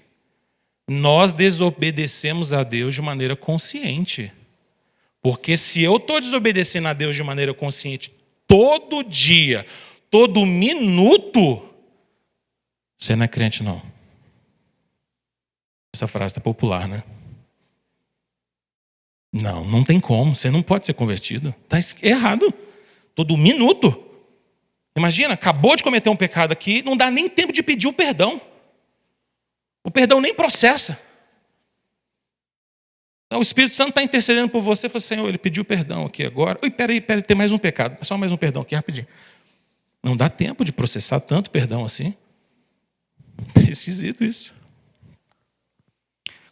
nós desobedecemos a Deus de maneira consciente. Porque se eu estou desobedecendo a Deus de maneira consciente todo dia, todo minuto, você não é crente, não. Essa frase está popular, né? Não tem como. Você não pode ser convertido. Está errado. Todo minuto. Imagina, acabou de cometer um pecado aqui, não dá nem tempo de pedir o perdão. O perdão nem processa. O Espírito Santo está intercedendo por você. Fala, Senhor, ele pediu perdão aqui agora. Oi, peraí, tem mais um pecado. Só mais um perdão aqui, rapidinho. Não dá tempo de processar tanto perdão assim. É esquisito isso.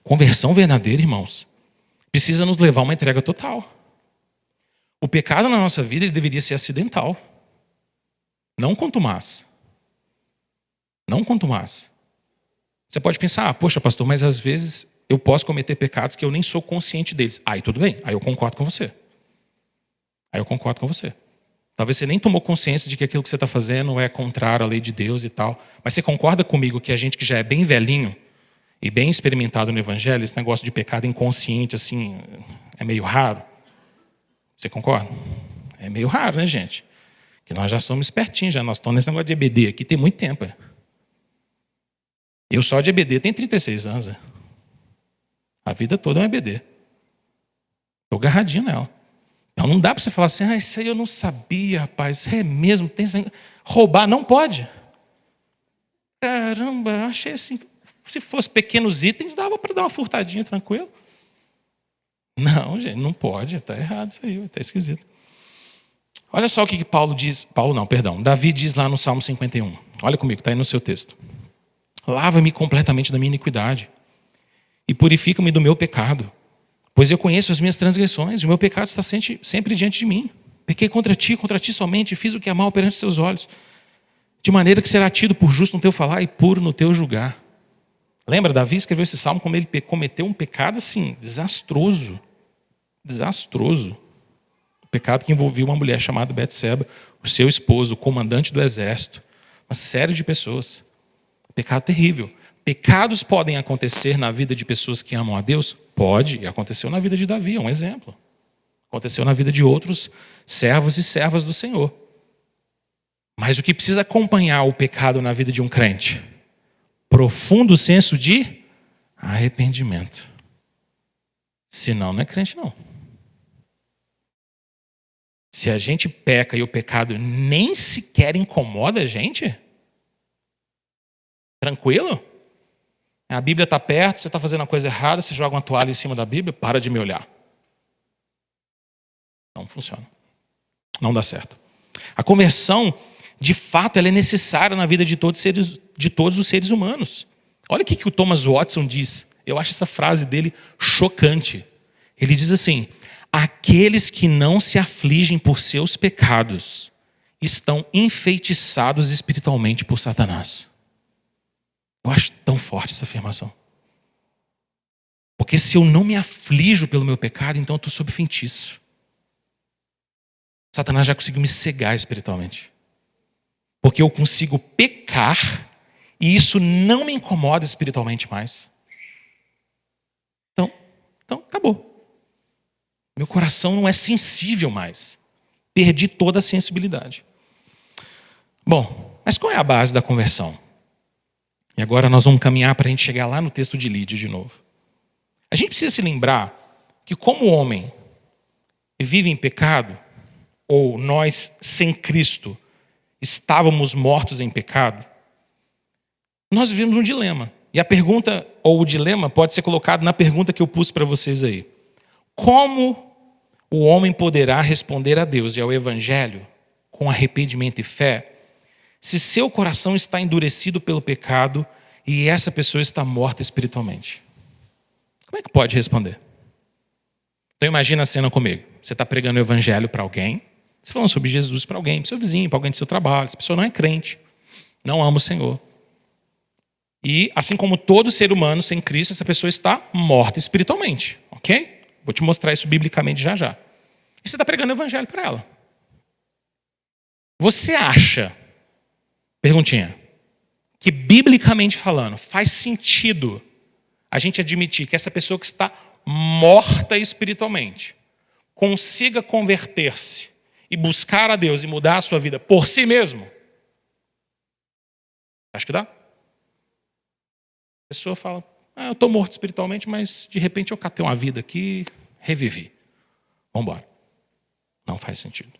Conversão verdadeira, irmãos, precisa nos levar a uma entrega total. O pecado na nossa vida ele deveria ser acidental. Não contumaz. Não contumaz. Você pode pensar, poxa, pastor, mas às vezes eu posso cometer pecados que eu nem sou consciente deles. Aí tudo bem, aí eu concordo com você. Talvez você nem tomou consciência de que aquilo que você está fazendo é contrário à lei de Deus e tal. Mas você concorda comigo que a gente que já é bem velhinho e bem experimentado no Evangelho, esse negócio de pecado inconsciente, assim, é meio raro? Você concorda? É meio raro, né, gente? Que nós já somos espertinhos, nós estamos nesse negócio de EBD aqui tem muito tempo. Eu só de EBD tenho 36 anos. A vida toda é um EBD. Estou agarradinho nela. Então não dá para você falar assim, isso aí eu não sabia, rapaz. É mesmo, tem roubar, não pode. Caramba, achei assim, se fosse pequenos itens, dava para dar uma furtadinha tranquilo. Não, gente, não pode, está errado isso aí, está esquisito. Olha só o que Paulo diz, Davi diz lá no Salmo 51. Olha comigo, está aí no seu texto. Lava-me completamente da minha iniquidade e purifica-me do meu pecado, pois eu conheço as minhas transgressões e o meu pecado está sempre diante de mim. Pequei contra ti somente, e fiz o que é mal perante os teus olhos, de maneira que será tido por justo no teu falar e puro no teu julgar. Lembra, Davi escreveu esse salmo como ele cometeu um pecado assim, desastroso. O pecado que envolvia uma mulher chamada Betseba, o seu esposo, o comandante do exército, uma série de pessoas. Pecado terrível. Pecados podem acontecer na vida de pessoas que amam a Deus? Pode, e aconteceu na vida de Davi, é um exemplo. Aconteceu na vida de outros servos e servas do Senhor. Mas o que precisa acompanhar o pecado na vida de um crente? Profundo senso de arrependimento. Senão, não é crente, não. Se a gente peca e o pecado nem sequer incomoda a gente, Tranquilo? A Bíblia está perto, você está fazendo uma coisa errada, você joga uma toalha em cima da Bíblia, para de me olhar. Não funciona. Não dá certo. A conversão, de fato, ela é necessária na vida de todos os seres humanos. Olha o que o Thomas Watson diz. Eu acho essa frase dele chocante. Ele diz assim: aqueles que não se afligem por seus pecados estão enfeitiçados espiritualmente por Satanás. Eu acho tão forte essa afirmação. Porque se eu não me aflijo pelo meu pecado, então eu estou sob feitiço. Satanás já conseguiu me cegar espiritualmente. Porque eu consigo pecar e isso não me incomoda espiritualmente mais. Então acabou. Meu coração não é sensível mais. Perdi toda a sensibilidade. Bom, mas qual é a base da conversão? E agora nós vamos caminhar para a gente chegar lá no texto de Lídia de novo. A gente precisa se lembrar que como o homem vive em pecado, ou nós sem Cristo estávamos mortos em pecado, nós vivemos um dilema. E a pergunta, ou o dilema, pode ser colocado na pergunta que eu pus para vocês aí. Como o homem poderá responder a Deus e ao Evangelho com arrependimento e fé, se seu coração está endurecido pelo pecado e essa pessoa está morta espiritualmente? Como é que pode responder? Então imagina a cena comigo. Você está pregando o Evangelho para alguém, você está falando sobre Jesus para alguém, para o seu vizinho, para alguém do seu trabalho. Essa pessoa não é crente, não ama o Senhor. E assim como todo ser humano sem Cristo, essa pessoa está morta espiritualmente. Ok? Vou te mostrar isso biblicamente já já. E você está pregando o Evangelho para ela. Você acha, perguntinha, que biblicamente falando, faz sentido a gente admitir que essa pessoa que está morta espiritualmente consiga converter-se e buscar a Deus e mudar a sua vida por si mesmo? Acho que dá. A pessoa fala: eu estou morto espiritualmente, mas de repente eu catei uma vida aqui, revivi. Vamos embora. Não faz sentido.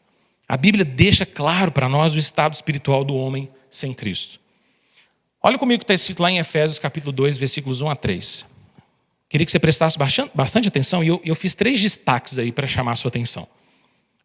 A Bíblia deixa claro para nós o estado espiritual do homem sem Cristo. Olha comigo o que está escrito lá em Efésios capítulo 2, versículos 1 a 3. Queria que você prestasse bastante atenção, e eu fiz 3 destaques aí para chamar a sua atenção.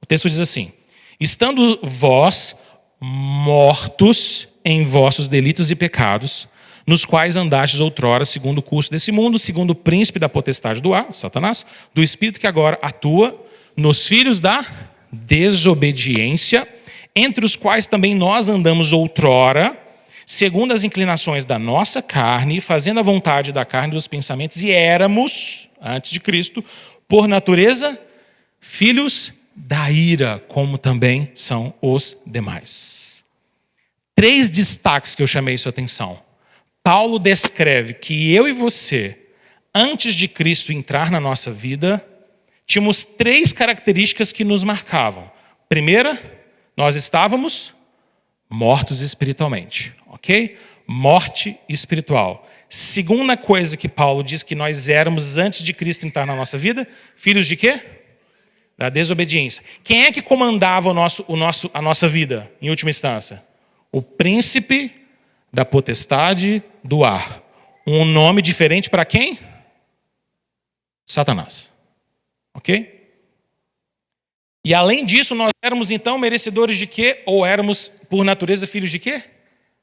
O texto diz assim: estando vós mortos em vossos delitos e pecados, nos quais andastes outrora segundo o curso desse mundo, segundo o príncipe da potestade do ar, Satanás, do espírito que agora atua nos filhos da desobediência, entre os quais também nós andamos outrora, segundo as inclinações da nossa carne, fazendo a vontade da carne e dos pensamentos, e éramos, antes de Cristo, por natureza, filhos da ira, como também são os demais. 3 destaques que eu chamei sua atenção. Paulo descreve que eu e você, antes de Cristo entrar na nossa vida, tínhamos 3 características que nos marcavam. Primeira, nós estávamos mortos espiritualmente, ok? Morte espiritual. Segunda coisa que Paulo diz que nós éramos antes de Cristo entrar na nossa vida, filhos de quê? Da desobediência. Quem é que comandava a nossa vida, em última instância? O príncipe da potestade do ar. Um nome diferente para quem? Satanás. Ok? E além disso, nós éramos então merecedores de quê? Ou éramos, por natureza, filhos de quê?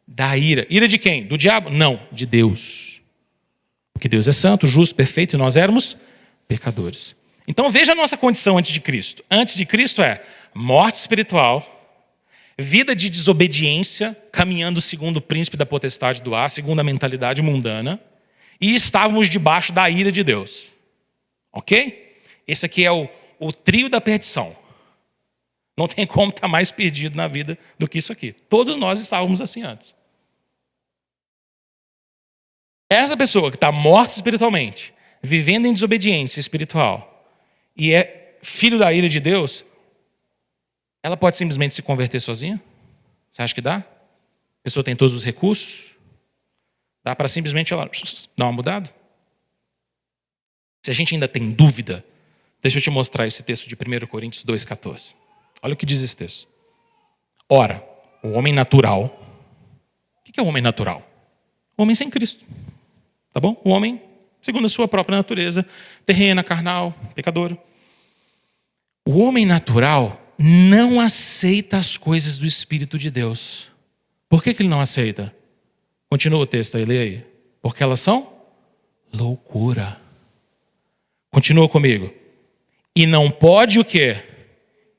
Da ira. Ira de quem? Do diabo? Não, de Deus. Porque Deus é santo, justo, perfeito, e nós éramos pecadores. Então veja a nossa condição antes de Cristo. Antes de Cristo é morte espiritual, vida de desobediência, caminhando segundo o príncipe da potestade do ar, segundo a mentalidade mundana, e estávamos debaixo da ira de Deus. Ok? Esse aqui é o trio da perdição. Não tem como estar mais perdido na vida do que isso aqui. Todos nós estávamos assim antes. Essa pessoa que está morta espiritualmente, vivendo em desobediência espiritual, e é filho da ira de Deus, ela pode simplesmente se converter sozinha? Você acha que dá? A pessoa tem todos os recursos? Dá para simplesmente ela dar uma mudada? Se a gente ainda tem dúvida, deixa eu te mostrar esse texto de 1 Coríntios 2,14. Olha o que diz esse texto. Ora, o homem natural... O que é o homem natural? O homem sem Cristo. Tá bom? O homem, segundo a sua própria natureza, terrena, carnal, pecador. O homem natural não aceita as coisas do Espírito de Deus. Por que ele não aceita? Continua o texto aí, lê aí. Porque elas são loucura. Continua comigo. E não pode o quê?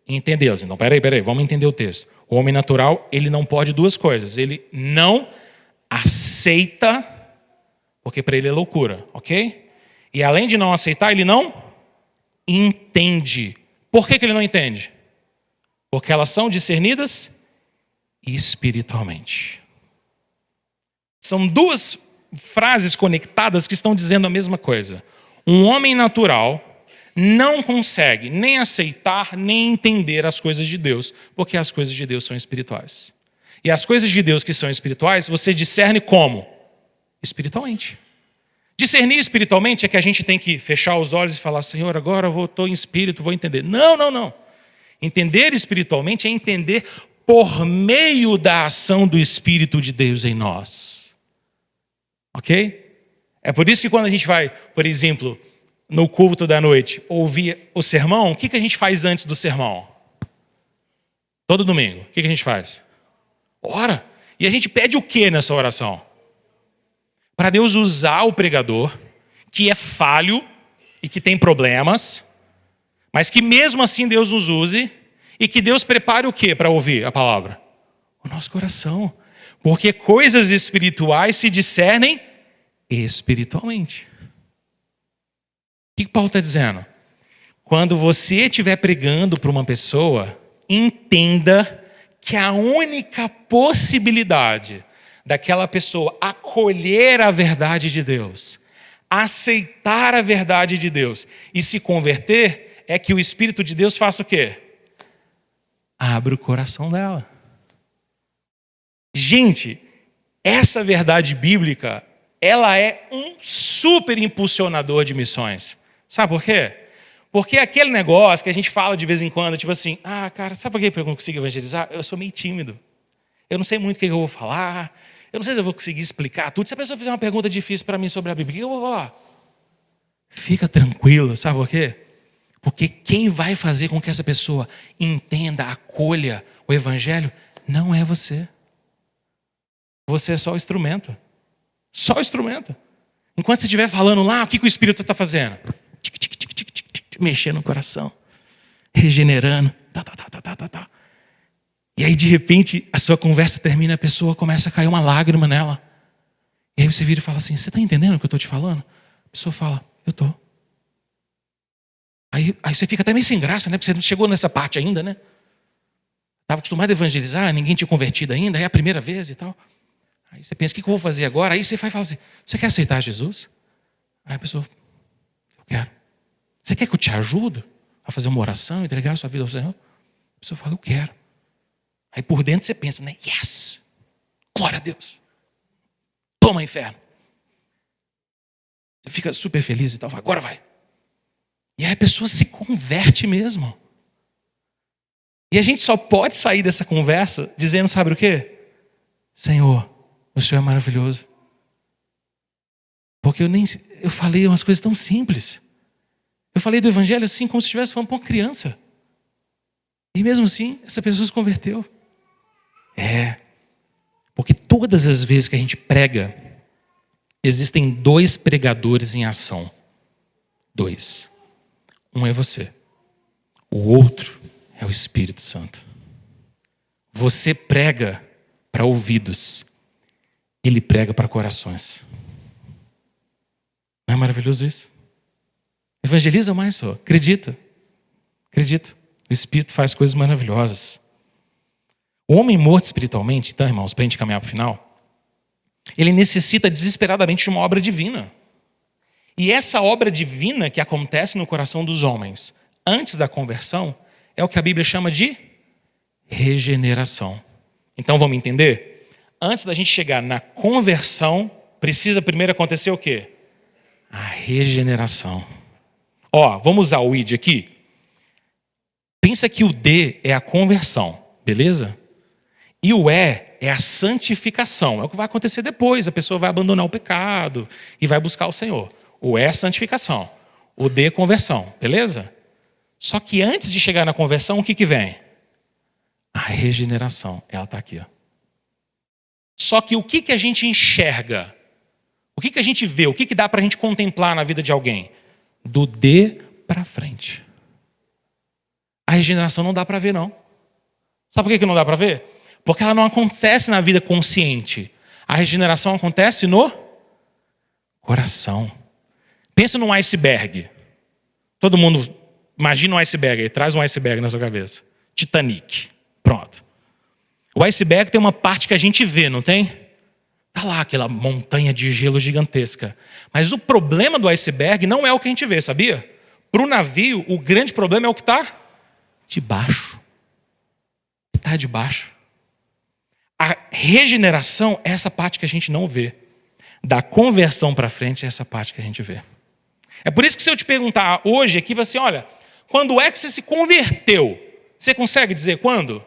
Entendê-las. Então, peraí, vamos entender o texto. O homem natural, ele não pode duas coisas. Ele não aceita, porque para ele é loucura, ok? E além de não aceitar, ele não entende. Por que ele não entende? Porque elas são discernidas espiritualmente. São duas frases conectadas que estão dizendo a mesma coisa. Um homem natural não consegue nem aceitar, nem entender as coisas de Deus, porque as coisas de Deus são espirituais. E as coisas de Deus que são espirituais, você discerne como? Espiritualmente. Discernir espiritualmente é que a gente tem que fechar os olhos e falar, Senhor, agora eu estou em espírito, vou entender. Não. Entender espiritualmente é entender por meio da ação do Espírito de Deus em nós. Ok? É por isso que quando a gente vai, por exemplo, no culto da noite, ouvir o sermão, o que a gente faz antes do sermão? Todo domingo, o que a gente faz? Ora. E a gente pede o que nessa oração? Para Deus usar o pregador, que é falho e que tem problemas, mas que mesmo assim Deus nos use, e que Deus prepare o que para ouvir a palavra? O nosso coração. Porque coisas espirituais se discernem espiritualmente. O que Paulo está dizendo? Quando você estiver pregando para uma pessoa, entenda que a única possibilidade daquela pessoa acolher a verdade de Deus, aceitar a verdade de Deus e se converter, é que o Espírito de Deus faça o quê? Abre o coração dela. Gente, essa verdade bíblica, ela é um super impulsionador de missões. Sabe por quê? Porque aquele negócio que a gente fala de vez em quando, tipo assim, cara, sabe por que eu não consigo evangelizar? Eu sou meio tímido. Eu não sei muito o que eu vou falar. Eu não sei se eu vou conseguir explicar tudo. Se a pessoa fizer uma pergunta difícil para mim sobre a Bíblia, o que eu vou falar? Fica tranquilo, sabe por quê? Porque quem vai fazer com que essa pessoa entenda, acolha o Evangelho, não é você. Você é só o instrumento. Só o instrumento. Enquanto você estiver falando lá, o que o Espírito está fazendo? Mexendo no coração. Regenerando. Tá. E aí, de repente, a sua conversa termina, a pessoa começa a cair uma lágrima nela. E aí você vira e fala assim, você está entendendo o que eu estou te falando? A pessoa fala, eu estou. Aí você fica até meio sem graça, né? Porque você não chegou nessa parte ainda, né? Estava acostumado a evangelizar, ninguém tinha convertido ainda, aí é a primeira vez e tal. Aí você pensa, o que eu vou fazer agora? Aí você vai falar assim, você quer aceitar Jesus? Aí a pessoa, eu quero. Você quer que eu te ajude a fazer uma oração, entregar a sua vida ao Senhor? A pessoa fala, eu quero. Aí por dentro você pensa, né? Yes! Glória a Deus! Toma, inferno! Você fica super feliz e tal, fala, agora vai. E aí a pessoa se converte mesmo. E a gente só pode sair dessa conversa dizendo, sabe o quê? Senhor, o Senhor é maravilhoso. Porque eu falei umas coisas tão simples. Eu falei do Evangelho assim, como se estivesse falando para uma criança. E mesmo assim, essa pessoa se converteu. Porque todas as vezes que a gente prega, existem 2 pregadores em ação. 2. Um é você. O outro é o Espírito Santo. Você prega para ouvidos. Ele prega para corações. Não é maravilhoso isso? Evangeliza mais só. Acredita. O Espírito faz coisas maravilhosas. O homem morto espiritualmente, então, irmãos, para a gente caminhar para o final, ele necessita desesperadamente de uma obra divina. E essa obra divina que acontece no coração dos homens antes da conversão é o que a Bíblia chama de regeneração. Então vamos entender? Antes da gente chegar na conversão, precisa primeiro acontecer o quê? A regeneração. Vamos usar o ID aqui. Pensa que o D é a conversão, beleza? E o é a santificação. É o que vai acontecer depois. A pessoa vai abandonar o pecado e vai buscar o Senhor. O é santificação. O D, conversão. Beleza? Só que antes de chegar na conversão, o que vem? A regeneração. Ela está aqui. Ó. Só que o que a gente enxerga? O que a gente vê? O que dá para a gente contemplar na vida de alguém? Do D para frente. A regeneração não dá para ver, não. Sabe por que não dá para ver? Porque ela não acontece na vida consciente. A regeneração acontece no coração. Pensa num iceberg. Todo mundo imagina um iceberg aí. Traz um iceberg na sua cabeça. Titanic. Pronto. O iceberg tem uma parte que a gente vê, não tem? Está lá aquela montanha de gelo gigantesca. Mas o problema do iceberg não é o que a gente vê, sabia? Para o navio, o grande problema é o que está debaixo. Está debaixo. A regeneração é essa parte que a gente não vê. Da conversão para frente é essa parte que a gente vê. É por isso que se eu te perguntar hoje aqui, você olha, quando é que você se converteu? Você consegue dizer quando?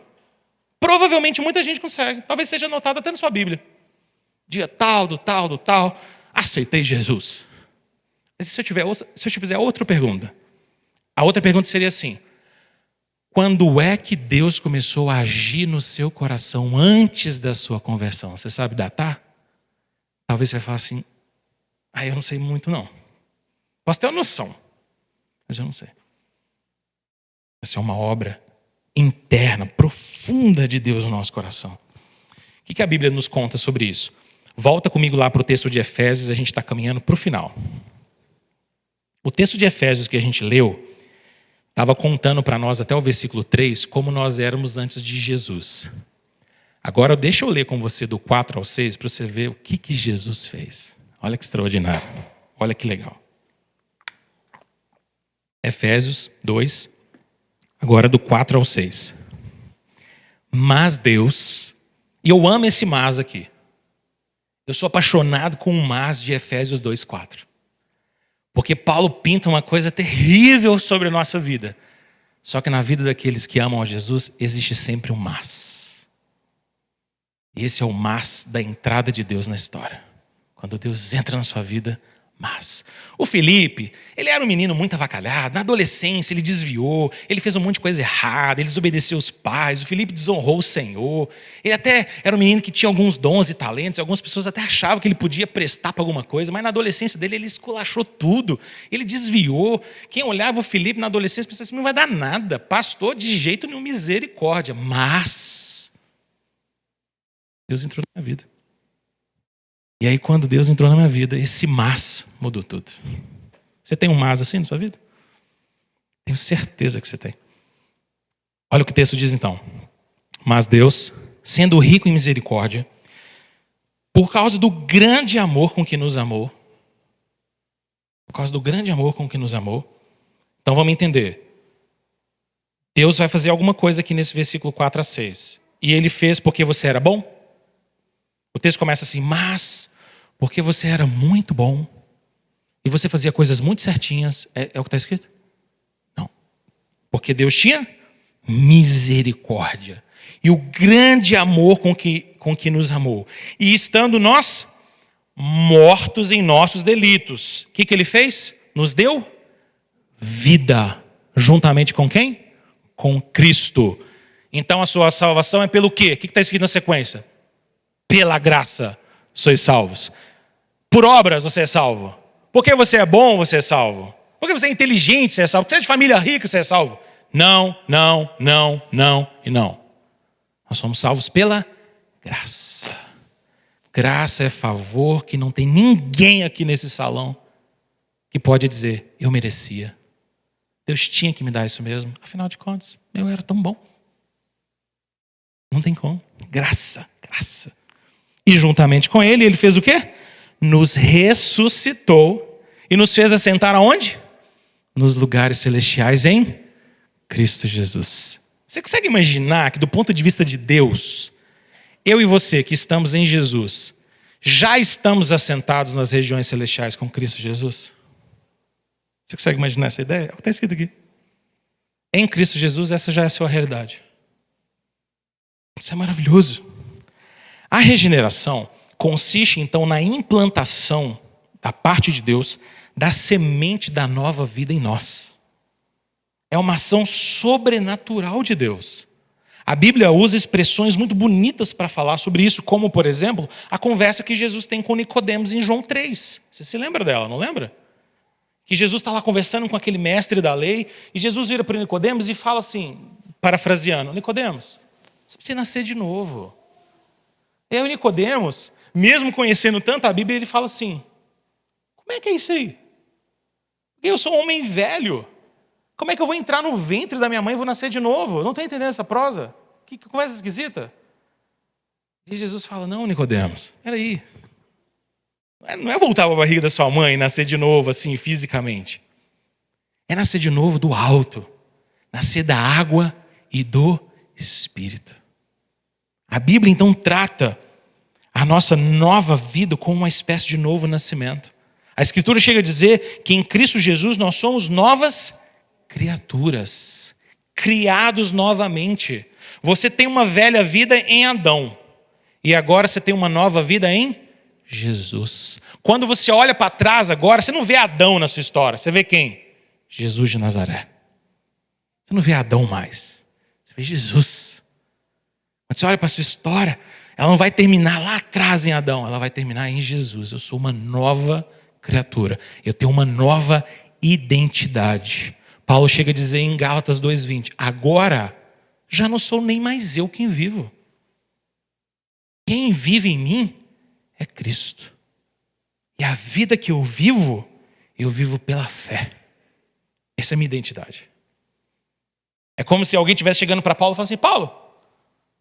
Provavelmente muita gente consegue. Talvez seja anotado até na sua Bíblia. Dia tal, do tal, aceitei Jesus. Mas se eu te fizer outra pergunta? A outra pergunta seria assim: quando é que Deus começou a agir no seu coração antes da sua conversão? Você sabe datar? Talvez você fale assim: eu não sei muito não. Posso ter uma noção, mas eu não sei. Essa é uma obra interna, profunda de Deus no nosso coração. O que a Bíblia nos conta sobre isso? Volta comigo lá para o texto de Efésios, a gente está caminhando para o final. O texto de Efésios que a gente leu estava contando para nós até o versículo 3 como nós éramos antes de Jesus. Agora deixa eu ler com você do 4 ao 6 para você ver o que Jesus fez. Olha que extraordinário. Olha que legal. Efésios 2, agora do 4 ao 6. Mas Deus, e eu amo esse mas aqui. Eu sou apaixonado com o mas de Efésios 2, 4. Porque Paulo pinta uma coisa terrível sobre a nossa vida. Só que na vida daqueles que amam a Jesus, existe sempre um mas. E esse é o mas da entrada de Deus na história. Quando Deus entra na sua vida, mas o Felipe, ele era um menino muito avacalhado. Na adolescência ele desviou, ele fez um monte de coisa errada, ele desobedeceu os pais. O Felipe desonrou o Senhor. Ele até era um menino que tinha alguns dons e talentos. Algumas pessoas até achavam que ele podia prestar para alguma coisa, mas na adolescência dele ele esculachou tudo. Ele desviou. Quem olhava o Felipe na adolescência pensava assim: não vai dar nada, pastor de jeito nenhum, misericórdia. Mas Deus entrou na minha vida. E aí, quando Deus entrou na minha vida, esse mas mudou tudo. Você tem um mas assim na sua vida? Tenho certeza que você tem. Olha o que o texto diz então. Mas Deus, sendo rico em misericórdia, por causa do grande amor com que nos amou, então vamos entender. Deus vai fazer alguma coisa aqui nesse versículo 4 a 6. E ele fez porque você era bom? O texto começa assim: mas porque você era muito bom e você fazia coisas muito certinhas. É o que está escrito? Não. Porque Deus tinha misericórdia e o grande amor com que nos amou. E estando nós mortos em nossos delitos, o que ele fez? Nos deu vida. Juntamente com quem? Com Cristo. Então a sua salvação é pelo quê? O que está escrito na sequência? Pela graça sois salvos. Por obras você é salvo. Porque você é bom, você é salvo. Porque você é inteligente, você é salvo. Porque você é de família rica, você é salvo. Não e não. Nós somos salvos pela graça. Graça é favor que não tem ninguém aqui nesse salão que pode dizer: eu merecia. Deus tinha que me dar isso mesmo. Afinal de contas, eu era tão bom. Não tem como. Graça. E juntamente com ele fez o quê? Nos ressuscitou e nos fez assentar aonde? Nos lugares celestiais em Cristo Jesus. Você consegue imaginar que do ponto de vista de Deus, eu e você que estamos em Jesus, já estamos assentados nas regiões celestiais com Cristo Jesus? Você consegue imaginar essa ideia? É o que está escrito aqui. Em Cristo Jesus, essa já é a sua realidade. Isso é maravilhoso. A regeneração consiste, então, na implantação da parte de Deus da semente da nova vida em nós. É uma ação sobrenatural de Deus. A Bíblia usa expressões muito bonitas para falar sobre isso, como, por exemplo, a conversa que Jesus tem com Nicodemos em João 3. Você se lembra dela, não lembra? Que Jesus está lá conversando com aquele mestre da lei, e Jesus vira para Nicodemos e fala assim, parafraseando: Nicodemos, você precisa nascer de novo. E aí o Nicodemos, mesmo conhecendo tanto a Bíblia, ele fala assim: como é que é isso aí? Eu sou um homem velho. Como é que eu vou entrar no ventre da minha mãe e vou nascer de novo? Eu não estou entendendo essa prosa. Que conversa esquisita. E Jesus fala: não, Nicodemos, peraí. Não é voltar para a barriga da sua mãe e nascer de novo, assim, fisicamente. É nascer de novo do alto. Nascer da água e do Espírito. A Bíblia, então, trata a nossa nova vida como uma espécie de novo nascimento. A Escritura chega a dizer que em Cristo Jesus nós somos novas criaturas, criados novamente. Você tem uma velha vida em Adão, e agora você tem uma nova vida em Jesus. Quando você olha para trás agora, você não vê Adão na sua história, você vê quem? Jesus de Nazaré. Você não vê Adão mais, você vê Jesus. Quando você olha para a sua história, ela não vai terminar lá atrás em Adão, ela vai terminar em Jesus. Eu sou uma nova criatura, eu tenho uma nova identidade. Paulo chega a dizer em Gálatas 2:20, agora já não sou nem mais eu quem vivo. Quem vive em mim é Cristo. E a vida que eu vivo pela fé. Essa é a minha identidade. É como se alguém estivesse chegando para Paulo e falasse assim: Paulo,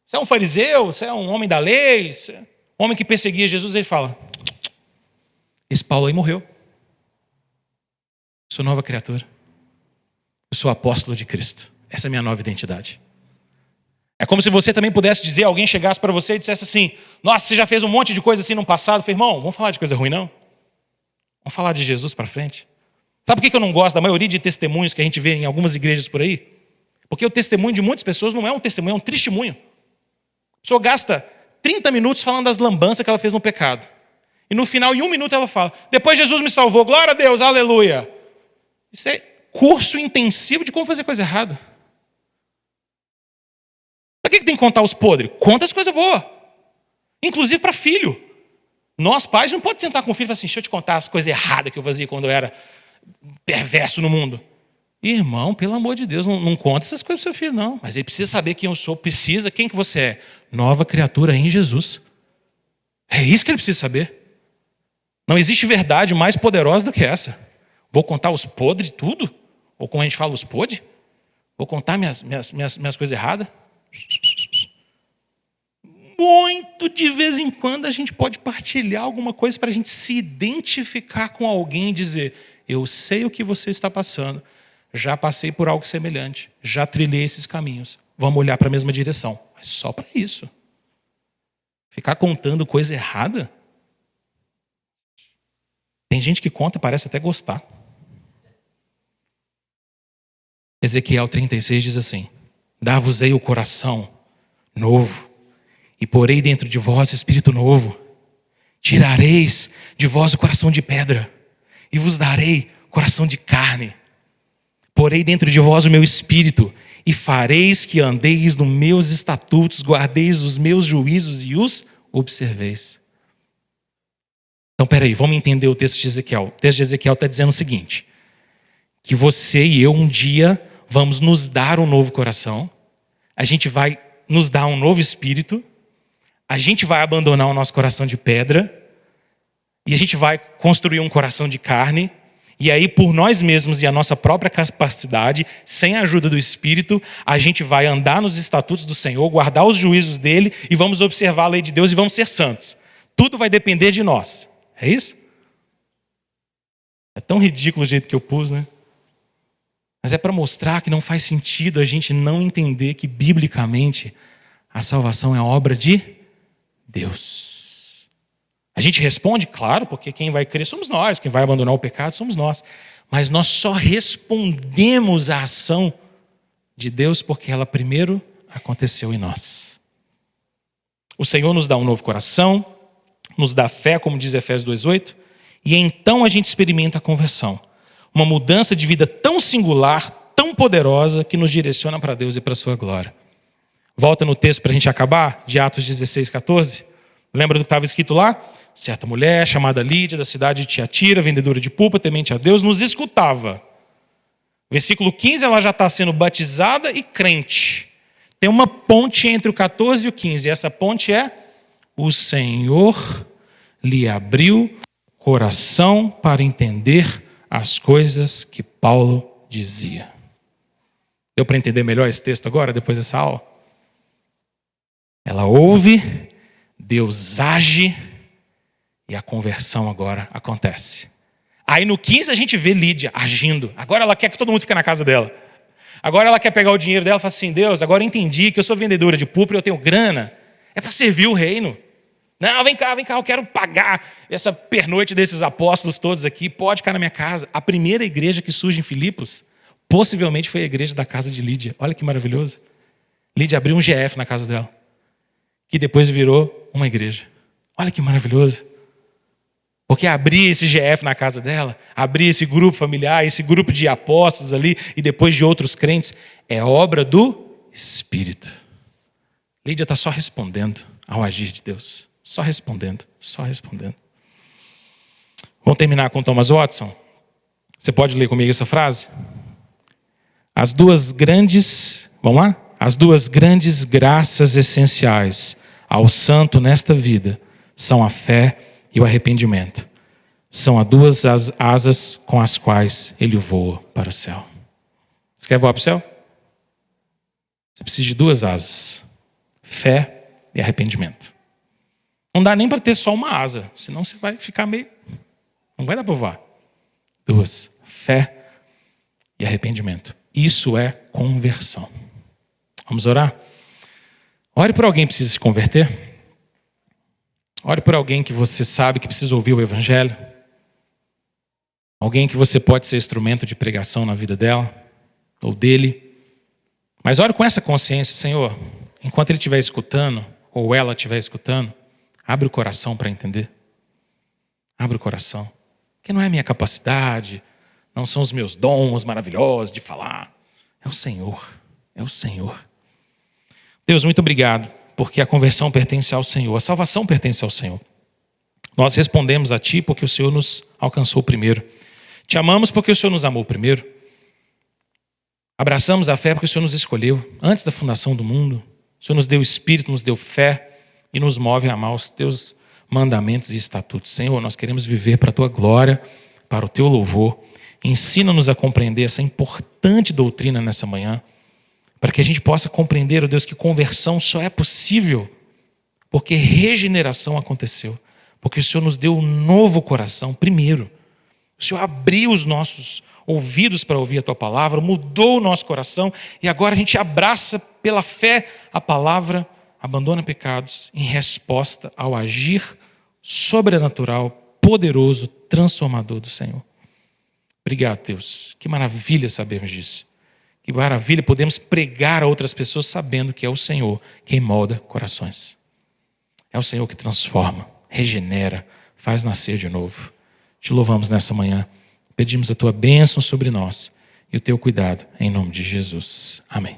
você é um fariseu, você é um homem da lei, você é um homem que perseguia Jesus. Ele fala: esse Paulo aí morreu. Sou nova criatura. Eu sou apóstolo de Cristo. Essa é a minha nova identidade. É como se você também pudesse dizer, alguém chegasse para você e dissesse assim: nossa, você já fez um monte de coisa assim no passado. Eu falei: irmão, vamos falar de coisa ruim não? Vamos falar de Jesus para frente. Sabe por que eu não gosto da maioria de testemunhos que a gente vê em algumas igrejas por aí? Porque o testemunho de muitas pessoas não é um testemunho, é um testemunho. A pessoa gasta 30 minutos falando das lambanças que ela fez no pecado. E no final, em 1 minuto, ela fala: depois Jesus me salvou, glória a Deus, aleluia. Isso é curso intensivo de como fazer coisa errada. Para que tem que contar os podres? Conta as coisas boas. Inclusive para filho. Nós pais não podemos sentar com o filho e falar assim: deixa eu te contar as coisas erradas que eu fazia quando eu era perverso no mundo. Irmão, pelo amor de Deus, não conta essas coisas pro seu filho, não. Mas ele precisa saber quem eu sou, precisa, quem que você é. Nova criatura em Jesus. É isso que ele precisa saber. Não existe verdade mais poderosa do que essa. Vou contar os podres, tudo? Ou como a gente fala, os podres? Vou contar minhas coisas erradas? Muito de vez em quando a gente pode partilhar alguma coisa para a gente se identificar com alguém e dizer: eu sei o que você está passando, já passei por algo semelhante, já trilhei esses caminhos, vamos olhar para a mesma direção. Mas só para isso. Ficar contando coisa errada? Tem gente que conta e parece até gostar. Ezequiel 36 diz assim: dar-vos-ei o coração novo, e porei dentro de vós espírito novo. Tirareis de vós o coração de pedra, e vos darei coração de carne. Porei dentro de vós o meu espírito, e fareis que andeis nos meus estatutos, guardeis os meus juízos e os observeis. Então, peraí, vamos entender o texto de Ezequiel. O texto de Ezequiel está dizendo o seguinte: que você e eu um dia vamos nos dar um novo coração, a gente vai nos dar um novo espírito, a gente vai abandonar o nosso coração de pedra, e a gente vai construir um coração de carne, e aí por nós mesmos e a nossa própria capacidade, sem a ajuda do Espírito, a gente vai andar nos estatutos do Senhor, guardar os juízos dele, e vamos observar a lei de Deus e vamos ser santos. Tudo vai depender de nós. É isso? É tão ridículo o jeito que eu pus, né? Mas é para mostrar que não faz sentido a gente não entender que, biblicamente, a salvação é obra de Deus. A gente responde, claro, porque quem vai crer somos nós, quem vai abandonar o pecado somos nós. Mas nós só respondemos à ação de Deus porque ela primeiro aconteceu em nós. O Senhor nos dá um novo coração, nos dá fé, como diz Efésios 2:8, e então a gente experimenta a conversão. Uma mudança de vida tão singular, tão poderosa, que nos direciona para Deus e para a sua glória. Volta no texto para a gente acabar, de Atos 16:14. Lembra do que estava escrito lá? Certa mulher, chamada Lídia, da cidade de Tiatira, vendedora de pulpa, temente a Deus, nos escutava. Versículo 15, ela já está sendo batizada e crente. Tem uma ponte entre o 14 e o 15. E essa ponte é: o Senhor lhe abriu o coração para entender as coisas que Paulo dizia. Deu para entender melhor esse texto agora, depois dessa aula? Ela ouve, Deus age e a conversão agora acontece. Aí no 15 a gente vê Lídia agindo. Agora ela quer que todo mundo fique na casa dela. Agora ela quer pegar o dinheiro dela e fala assim: Deus, agora eu entendi que eu sou vendedora de púrpura e eu tenho grana. É para servir o reino. Não, vem cá, eu quero pagar essa pernoite desses apóstolos todos aqui. Pode ficar na minha casa. A primeira igreja que surge em Filipos, possivelmente foi a igreja da casa de Lídia. Olha que maravilhoso. Lídia abriu um GF na casa dela, que depois virou uma igreja. Olha que maravilhoso. Porque abrir esse GF na casa dela, abrir esse grupo familiar, esse grupo de apóstolos ali e depois de outros crentes, é obra do Espírito. Lídia está só respondendo ao agir de Deus. Só respondendo, só respondendo. Vamos terminar com Thomas Watson? Você pode ler comigo essa frase? As duas grandes, vamos lá? As duas grandes graças essenciais ao santo nesta vida são a fé e o arrependimento. São as duas asas com as quais ele voa para o céu. Você quer voar para o céu? Você precisa de duas asas: fé e arrependimento. Não dá nem para ter só uma asa, senão você vai ficar meio... Não vai dar para voar. Duas: fé e arrependimento. Isso é conversão. Vamos orar? Ore por alguém que precisa se converter. Ore por alguém que você sabe que precisa ouvir o Evangelho. Alguém que você pode ser instrumento de pregação na vida dela ou dele. Mas ore com essa consciência: Senhor, enquanto ele estiver escutando, ou ela estiver escutando, abre o coração para entender. Abre o coração. Que não é a minha capacidade, não são os meus dons maravilhosos de falar. É o Senhor. É o Senhor. Deus, muito obrigado, porque a conversão pertence ao Senhor, a salvação pertence ao Senhor. Nós respondemos a Ti porque o Senhor nos alcançou primeiro. Te amamos porque o Senhor nos amou primeiro. Abraçamos a fé porque o Senhor nos escolheu antes da fundação do mundo. O Senhor nos deu espírito, nos deu fé e nos move a amar os Teus mandamentos e estatutos. Senhor, nós queremos viver para a Tua glória, para o Teu louvor. Ensina-nos a compreender essa importante doutrina nessa manhã, para que a gente possa compreender, ó Deus, que conversão só é possível porque regeneração aconteceu. Porque o Senhor nos deu um novo coração primeiro. O Senhor abriu os nossos ouvidos para ouvir a Tua palavra, mudou o nosso coração e agora a gente abraça pela fé a palavra, abandona pecados em resposta ao agir sobrenatural, poderoso, transformador do Senhor. Obrigado, Deus. Que maravilha sabermos disso. Que maravilha podemos pregar a outras pessoas sabendo que é o Senhor quem molda corações. É o Senhor que transforma, regenera, faz nascer de novo. Te louvamos nessa manhã. Pedimos a Tua bênção sobre nós e o Teu cuidado, em nome de Jesus. Amém.